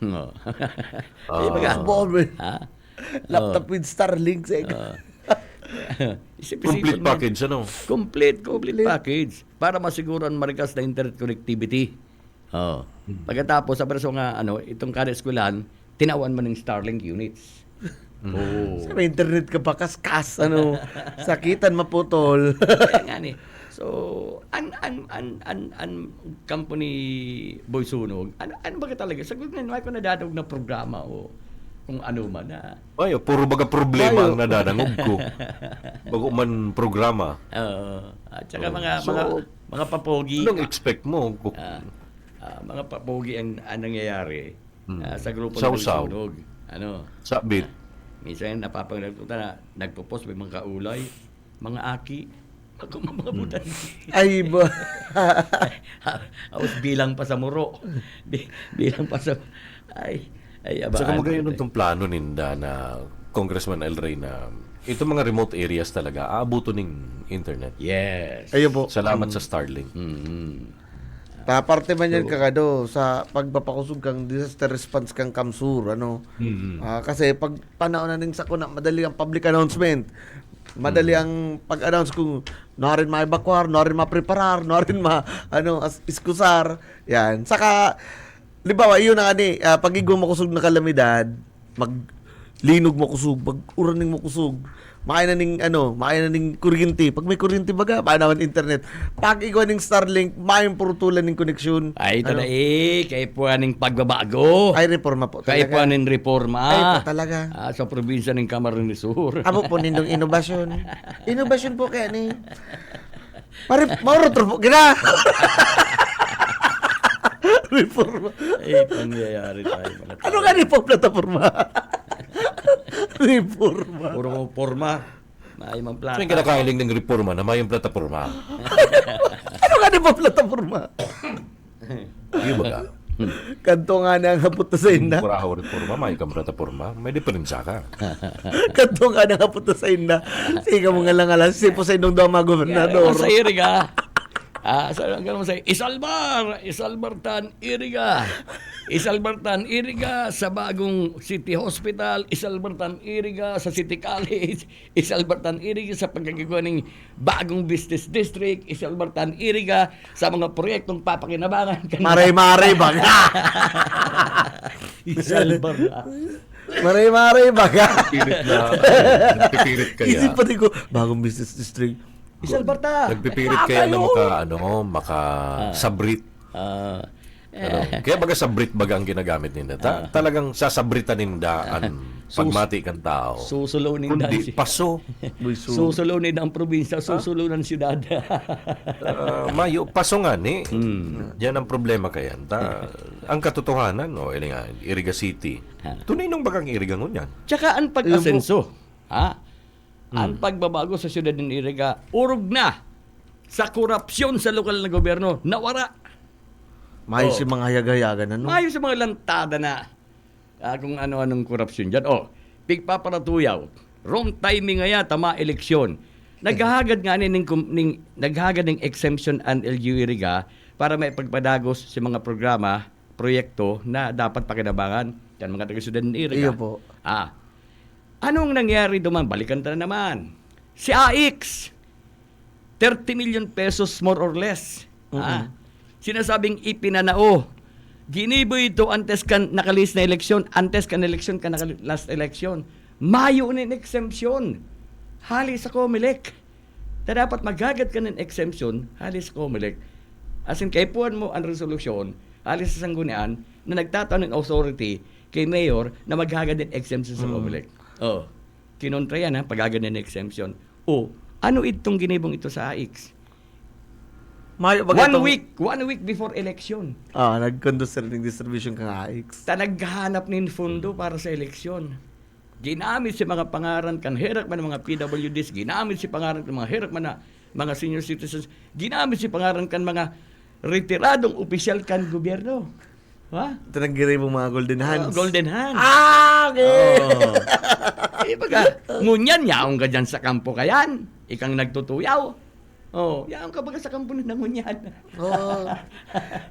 Laptop with Starlink. Complete package, Complete package para masiguran marikas na internet connectivity. Pagkatapos sa perso nga itong kada eskwelahan, tinawan man ng Starlink units. Sa internet ka pa kaskas sakitan maputol. So an company Boy Sunog, ano ba talaga sagot na ko nadadog na programa o kung ano man puro baga problema ang nadadangog ko. Bago man programa. At saka mga papogi. Anong expect mo? Mga papogi ang nangyayari sa grupo ng Sunog. Sabit. Minsan nagpo-post may mga kaulay, mga aki, mga butan. Ay ba? Aos bilang pa sa muro. Bilang pa sa aba. Saka magayon itong plano ninda na Congressman El Rey na itong mga remote areas talaga aabuto ng internet. Yes. Ayo po. Salamat sa Starlink. Taparte man yan kakado sa pagpapakusog kang disaster response kang Kamsur kasi pag panahon na ning sakuna madali ang public announcement, madali ang pag-announce kung narin ma-evacuar, narin ma-preparar, narin iskusar yan. Saka libawa iyon na pag igong makusog na kalamidad, maglinog mo kusog, pag uraning mo kusog, makaya na ning kuryente. Pag may kuryente baga, paanawan internet. Pag ikaw ning Starlink, mayong purutulan ning koneksyon. Ito na kay po ning pagbabago. Reforma po talaga. Kay po ning reforma. Po talaga. Sa probinsya ng Camarines Sur. Amo po nindong inobasyon. Inobasyon po kaya ni. Maurot po gina. Reforma. Pangyayari tayo. Ano nga ni po plataforma? Reforma. Puro mo forma. May mang plata. So yung kinakahiling ng reforma na may yung plataforma. Ano nga ni po plataforma? Yung baga. Kanto nga na ang hapot sa inda. Purahaw reforma, may kang plataforma, may diferensya ka. Kanto nga na ang hapot sa inda. Sige mo nga lang alas, sipo sa indong daw mga gobernador. Sa iriga. Isalbartan Iriga sa bagong City Hospital, Isalbartan Iriga sa City College, Isalbartan Iriga sa pagkagawa ng bagong business district, Isalbartan Iriga sa mga proyektong papakinabangan. Maray-maray ba? Isalbartan. Maray-maray baga. Pipirit na. Nagpipirit kaya. Isip pa rin ko, bagong business district. Isalbarta. Nagpipirit kaya na makasabrit. Kaya baga sabrit baga ang ginagamit ninda. Talagang sasabritan nindaan pagmati kang tao. Susulunin kundi paso. Susulunin ang probinsya, susulunin ang siyudad. Mayo, paso nga ni. Yan ang problema kaya. Ang katotohanan, Iriga City. Tunay nung bagang Iriga ngun yan. Tsaka ang pag-asenso. Ang pagbabago sa siyudad ng Iriga, urog na sa korupsyon sa lokal na gobyerno. Nawara. Mayo si mga hayag-hayagan. Mayo sa mga lantada na kung ano-anong korupsyon dyan. Pigpaparatuyaw. Wrong timing nga tama eleksyon. Naghahagad nga naghahagad ng exemption ang LGU Iriga para may pagpadagos sa mga programa, proyekto na dapat pakinabangan yan mga taga-siyudad ng Iriga. Iyo po. Anong nangyari duman? Balikan na naman. Si AX, 30 million pesos more or less. Sinasabing ipinanao. Ginibo ito antes kan nakalis na eleksyon, antes kan eleksyon kan last eleksyon. Mayo na exemption. Halis sa COMELEC. Na dapat maghagad ka ng exemption, halis sa COMELEC. As in, kaipuan mo ang resolusyon, halis sa sanggunian, na nagtataon ng authority kay Mayor na maghagad ng exemption sa COMELEC. Kinontra yan, paghagad ng exemption. Ano itong ginibong ito sa AX? One week before election. Nag-conduce ng distribution kang AX. Naghanap ng fundo para sa eleksyon. Ginamit si mga pangaran kan herak man ng mga PWDs, ginamit si pangaran kan mga herak man na mga senior citizens, ginamit si pangaran kan mga retiradong opisyal kan gobyerno. Ito nag-giray mo mga golden hands. Golden hands. Okay. Baga, ngunyan yaong ka dyan sa kampo kayan. Ikang nagtutuyaw. Yaong ka baga sa kampo na ngunyan.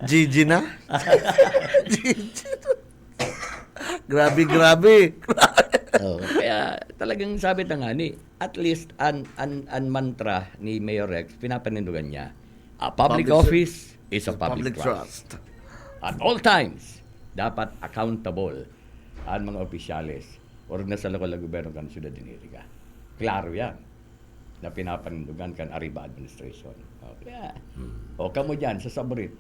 Gigi na? Gigi. Grabe. Kaya talagang sabi na nga at least an mantra ni Mayor Rex, pinapanindugan niya, a public office is a public trust. At all times, dapat accountable ang mga opisyales o na sa lokal na gobyerno kan siyudad ng Iriga. Klaro yan na pinapanindugan kan Arriba Administration. Kaya, kamo dyan sa sabrit.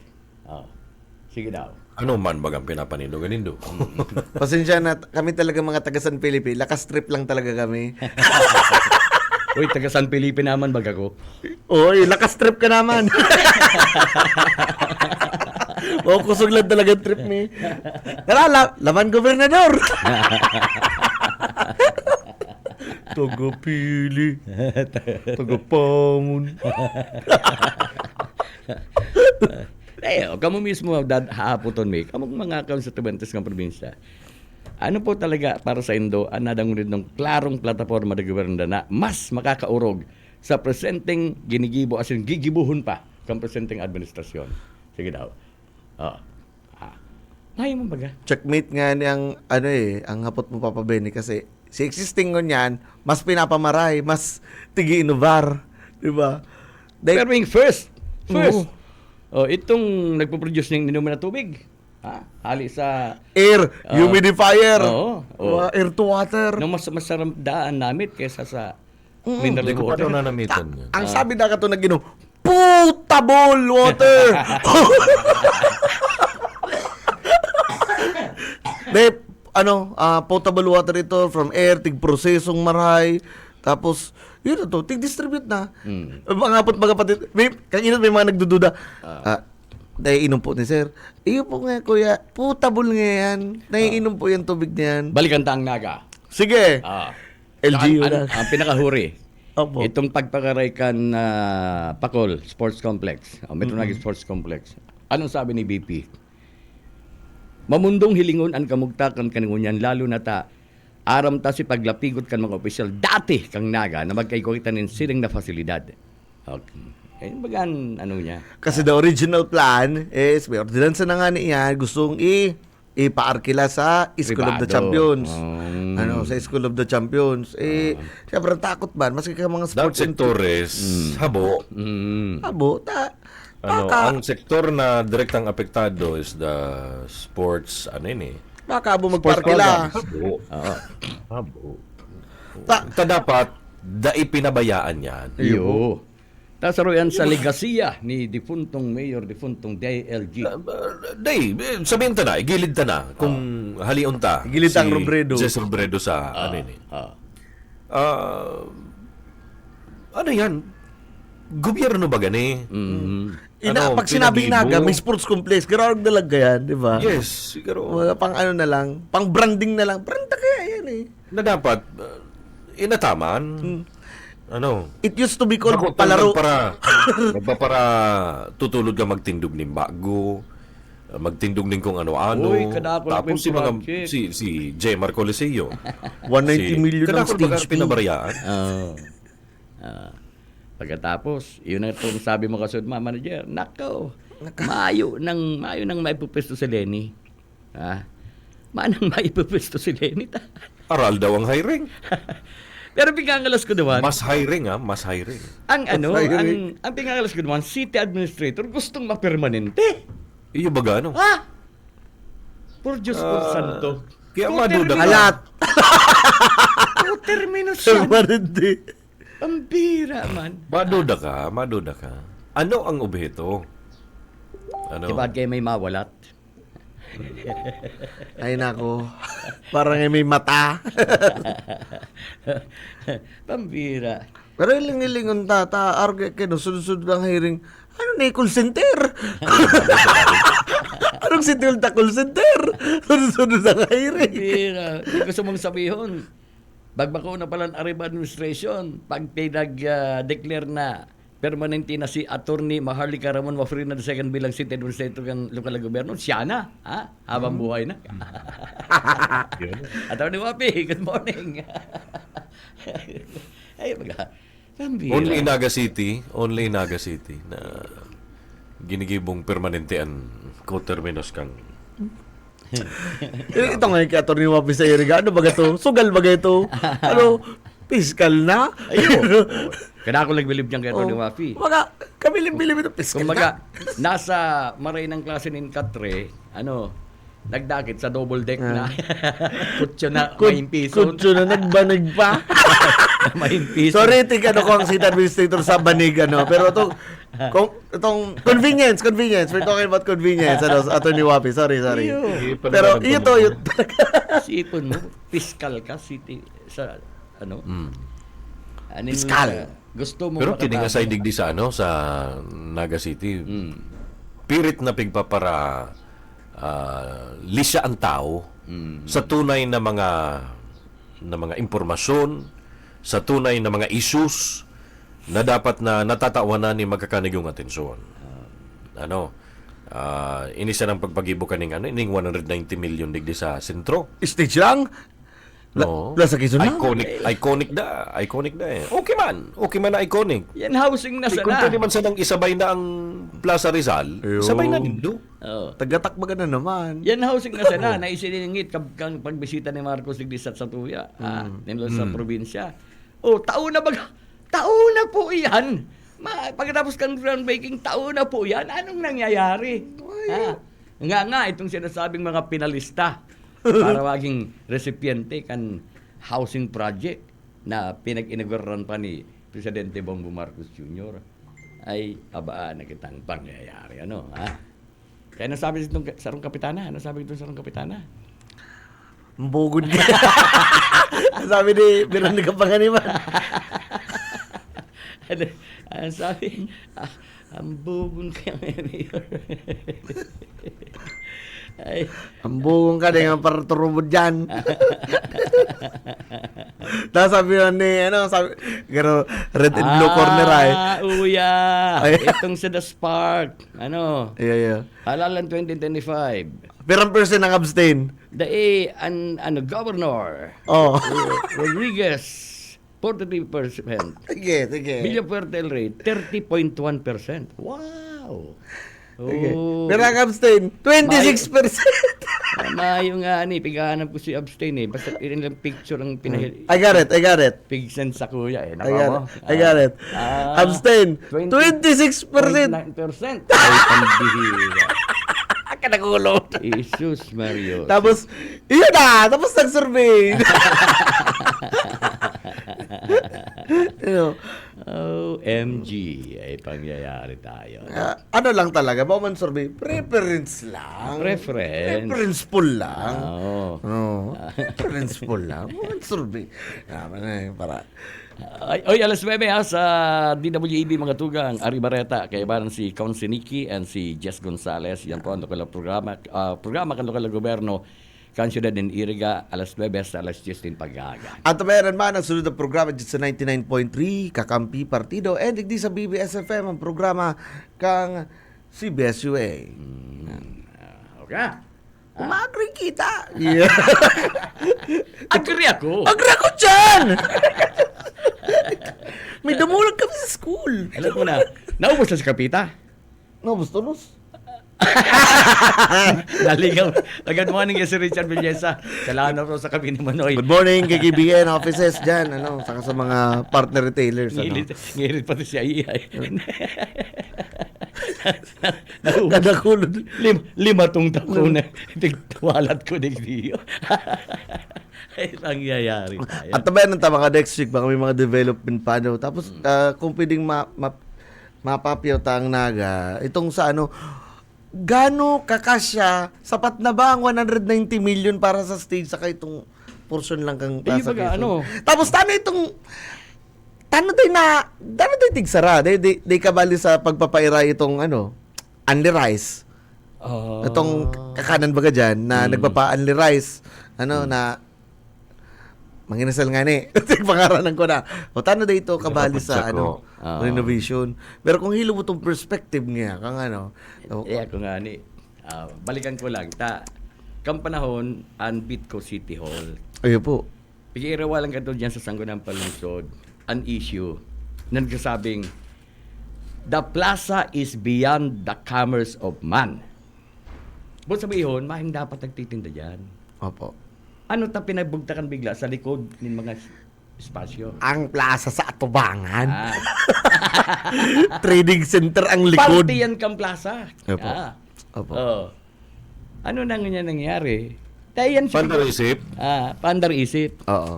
Sige daw. Ano man bagang pinapanindugan nindo? Pasensya na, kami talaga mga taga San Felipe. Lakas trip lang talaga kami. Uy, taga San Felipe naman baga ko. Uy, lakas trip ka naman. Kusog lang talaga trip ni. Tara, laman gobernador. Tagapili. Tagapamun. Kamo mismo haaputon mi. Kamong mga kaon sa Tubantes ng probinsya. Ano po talaga para sa Indo ang nadangunid ng klarong plataforma ng gobyerno na mas makakaurog sa presenting ginigibo as in gigibuhon pa kang presenting administrasyon. Sige daw. May mo baga? Checkmate nga niyang ang hapot mo Papa Benny kasi si existing ngon yan, mas pinapamaray, mas tigi-inovar. Diba? Pero yung first. Itong nagpo-produce ng inuman na tubig. Hali sa air, humidifier, air to water. Nung mas masarap daan namin kaysa sa mineral water. Ang sabi na ka ito na potable water. Potable water ito from air, tig-prosesong maray. Tapos, yun ito, tig-distribute na. Mga kapatid, may mga nagdududa. Naiinom po ni sir. Iyo po nga kuya, potable nga yan. Naiinom po yung tubig niyan. Balikan taang naga. Sige. LGU na. Ang pinakahuri. Itong pagpakaraykan Pakol Sports Complex. Metro Naga Sports Complex. Anong sabi ni BP? Mamundong hilingon ang kamugtakan kaningunyan lalo na aram ta si paglapigot kan mga opisyal dati kang naga na magkaikukitan ng siling na fasilidad. Bagan niya. Kasi the original plan is may ordinansa na nga niya gustong ipaarkila sa School of the Champions. Sa School of the Champions. Siyempre takot ba? Maski ka mga sports sektores, habo. Habo, ang sektor na direktang apektado is the sports, Makabo magparkila. Abo. Ta dapat dai pinabayaan yan. Iyo. Tapos royan sa legasiya ni defuntong Mayor, defuntong DLG. Day, sabihin ta na, igilid ta na kung halion ta. Igilid ta ang Robredo. Jess Robredo sa ano ini. Ano yan? Gobyerno ba gani? Pag sinabing Naga, may sports complex. Pero talaga yan, di ba? Yes, siguro. Pang ano na lang, pang branding na lang. Brand kaya yan eh. Na dapat, inataman. Ano? It used to be called palaro. Para tutulod ka magtindog ng bago, magtindog ng kung ano-ano. Uy, kadako tapos si J. Marco Liceo. 190 million ang stage fee. Pinabarayaan. Pagkatapos, yun na itong sabi mo kasud, manager, nako, mayo nang maipupesto si Lenny. Manang maipupesto si Lenny. Aral daw ang hiring. Pero pingangalas ko naman. Mas hiring mas hiring. Ang pingangalas ko naman, city administrator gustong mapermanente. Iyo ba gano? Por Diyos por santo. Kaya maduda ka. Alat. Terminus yan. Permanente. Ang bira man. Maduda ka. Ano ang objeto? Diba kayo may mawalat? Ay nako. Parang may mata. Pambira. Pero iling-ilingon arga kayo, sunod-sunod ang hiring. Ano na call center? Anong sitil ta call center? Sunod-sunod ang hiring. Pambira. Hindi ko sumang sabihon. Bagbako na pala ang Arriba Administration. Pag pinag-declare na permanente na si Attorney Maharlika Ramon ma-free na second bilang city administrator ng lokal na gobyerno, siya na, habang buhay na. Attorney Wapi, good morning. Ay, Only Naga City na ginigibong permanente ang co-terminus kang ito nga yung Attorney Wapi sa iriga. Ano ba ito? Sugal ba ito? Ano? Fiscal na? Ayun. Kaya ako nagbilib niyang kay Atty. Wafi. Kumaga, kami bilib ito, fiscal Kumaga, na. nasa maray ng klase ng Katre, nagdakit sa double deck na. Kutso na, main piso. Kutso na, nagbanig pa. Main piso. Sorry, tingnan ko ang city administrator sa banig, pero itong convenience. We're talking about convenience. Attorney Wapi, sorry. Pero ito. Sipon mo, fiscal ka, city, sa, Fiscal. Gusto mo pero kininga sa indigdi sa sa Naga City. Pirit na pigpapara lisya ang tao sa tunay na mga impormasyon, sa tunay na mga issues na dapat na natatawanan ni magkakanigong atensyon. Inisa ng pagpagibukan ng 190 million digdi sa sentro. Stage lang? Sa Quezon lang? Iconic da eh. Okay man na iconic. Yan housing na sana. Kung pwede man sanang isabay na ang Plaza Rizal, sabay na nindo. Tagatakbagan na naman. Yan housing na sana. Naisiningit kang pagbisita ni Marcos Liglisat sa Tuya, sa probinsya. Taon na po iyan. Pagkatapos kang groundbreaking, taon na po yan. Anong nangyayari? Nga, itong sinasabing mga pinalista para maging recipiente kan housing project na pinag-inauguraran pa ni Presidente Bongbong Marcos Jr. ay abaan na kitang pangyayari. Kaya nasabi sa sarong kapitana? Mbugod ka. Sabi ni Veronica Panganiban. Ano sabi? Ang bugon ka, Mayor. Ang bugong ka din ang parturubod dyan. Tapos sabi ni, gano, red and blue corner ay. Uya. Itong sa The Spark. Yeah. Halalan 2025. Perang person ang abstain? Governor. Rodriguez, 43%. Sige. Villa Puerto rate, 30.1%. Wow. Pero ang abstain, 26%. Mayo nga pigahanap ko si abstain basta ilang picture ang pinahil. I got it. Pig-send sa kuya I got it. Abstain, 26%. 9%. Ay, pambihira. Kanagulo. Jesus Mario. Tapos, iyan na! Tapos nag-survey. OMG, ay pangyayari tayo. Ano lang talaga, bawang survey, preference lang. Preference pool lang. Preference pool lang. Bawang survey. Para... Oy, alas 9 sa DWEB mga tugang, Ari Barreta, kaibaran si Consi Nikki and si Jess Gonzales. Yan po ang lokal programa. Programa kan lokal gobyerno, kan syudad din Iriga, alas 9 sa alas 10 din pag-aga. At mayroon man ang sunod na programa dito sa 99.3, Kakampi Partido, and di sa BBS-FM ang programa kang CBS-UA. Okay. Umagri kita. Yeah. Agri ako. Agri ako dyan! May dumulag kami sa school. Alam mo na, naubos na si Kapita. Naubos tulos. Naligaw. Good morning si Richard Villesa. Salamat po sa kami ni Manoy. Good morning kay KBN offices dyan. Saka sa mga partner retailers. Ngilit pati siya iay. Kadakulod. Lima tong taon na tigwalat ko digdiyo. Ay, nangyayari tayo. At tabayan ng mga next week, baka may mga development pa daw. Tapos, kung pwedeng mapapyaw tang naga, itong sa gano kakasya, sapat na ba ang 190 million para sa stage, saka itong portion lang kang Plaza Quezon? Tapos, tano tayo tigsara, day kabali sa pagpapaira itong Unli Rice. Itong kakanan baga dyan, na nagpapa-Unli Rice, na manginasal nga ni. Pangaranan ko na. O tano na ito kabali sa renovation. Pero kung hilo mo itong perspective niya, kang ako nga ni. Balikan ko lang. Kang panahon, Bitco City Hall. Ayun po. Pag-iirawalan ka doon dyan sa Sangguniang Palunsod, an issue, na nagsasabing, the plaza is beyond the commerce of man. Buat sabihin, mahing dapat nagtitinda dyan. Opo. Ano ta pinagbugtakan bigla sa likod ng mga espasyo? Ang plaza sa Atubangan. Trading center ang likod. Partiyan kang plaza. Opo. Ano na nga nangyari? Pandar-isip? Pandar-isip. Oo.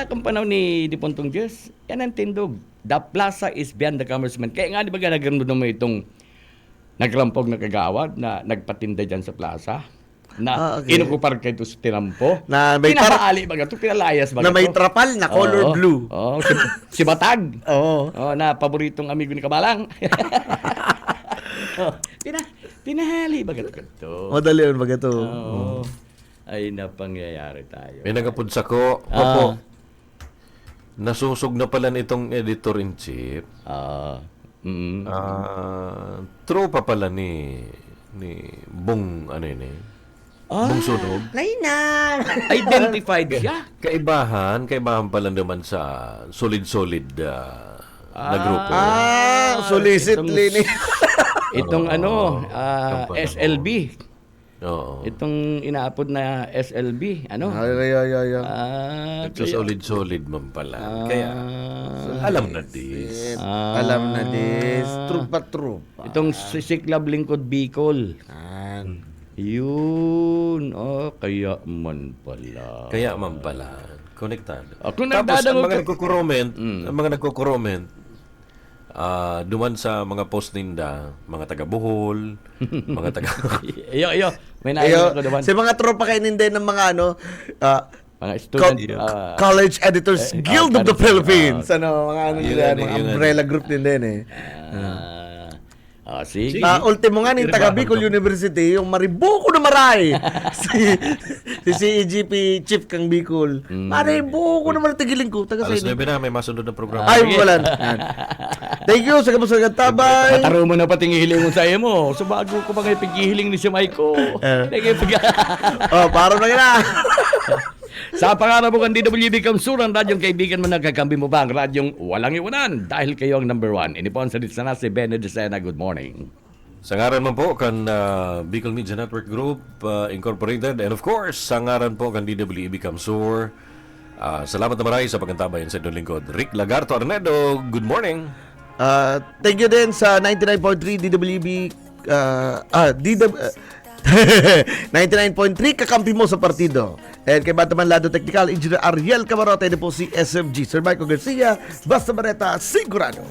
Kung panahon ni Dipontong Diyos, yan ang tindog. The plaza is beyond the commerce man. Kaya nga di ba nagramdam mo itong nagrampog na kagawad na nagpatinda dyan sa plaza? Na inukupar kayo ito sa tinampo. Na may pinakaali ba ito? Pinalayas ba ito? Na may trapal na color blue. Si Batag. Na paboritong amigo ni Kabalang. Pinahali ba ito? Madali yun ba ito? Ay, napangyayari tayo. May nagapudsa ko. Opo. Nasusog na pala nitong editor-in-chief. Tropa pala ni Bong, Bong Sunog. Laina! Identified siya. Kaibahan pala naman sa solid na grupo. Solicit lini. Itong SLB. Oo. Itong inaapod na SLB, solid man pala. Kaya, alam na dis. Alam na dis. Trupa. Itong Siklab Lingkod Bicol. Yun. Kaya man pala. Konektado. Tapos, ang mga nagko-comment, duman sa mga post ninda, mga taga Bohol, mga taga... May naiyak ko duman. Sa mga tropa kayo ninda ng mga mga student, College Editors Guild of the Philippines. Mga umbrella group din din sige. Ultimo nga ng taga Bicol University, yung maribuko na maray. si CEGP Chief kang Bicol. Maribuko na maray, tigiling ko. Alas 9 na, may masunod na programa. Ay, wala. Thank you, sa kamusagan tabay. Pataro mo na pati hiling mo sa iyo mo. So bago ko pa ngayon paghihiling ni si Maiko. Parang na gina. Sa pangarap mo kang DWB Kamsur, ang radyong kaibigan mo, nagkakambi mo ba ang radyong walang iwanan? Dahil kayo ang number one. Inipon sa sana si Bene Decena. Good morning. Sa ngaran mo po kan Bicol Media Network Group Incorporated, and of course, sa ngaran po kan DWB Kamsur, salamat na maraming sa pagkantabayan sa inyong lingkod. Rick Lagarto Arnedo, good morning. Thank you din sa 99.3 DWB 99.3 kakampi mo sa partido. And kay Bataman Lado Technical Engineer Ariel Camarote, na po si SMG. Sir Michael Garcia, Basta Barreta, sigurado.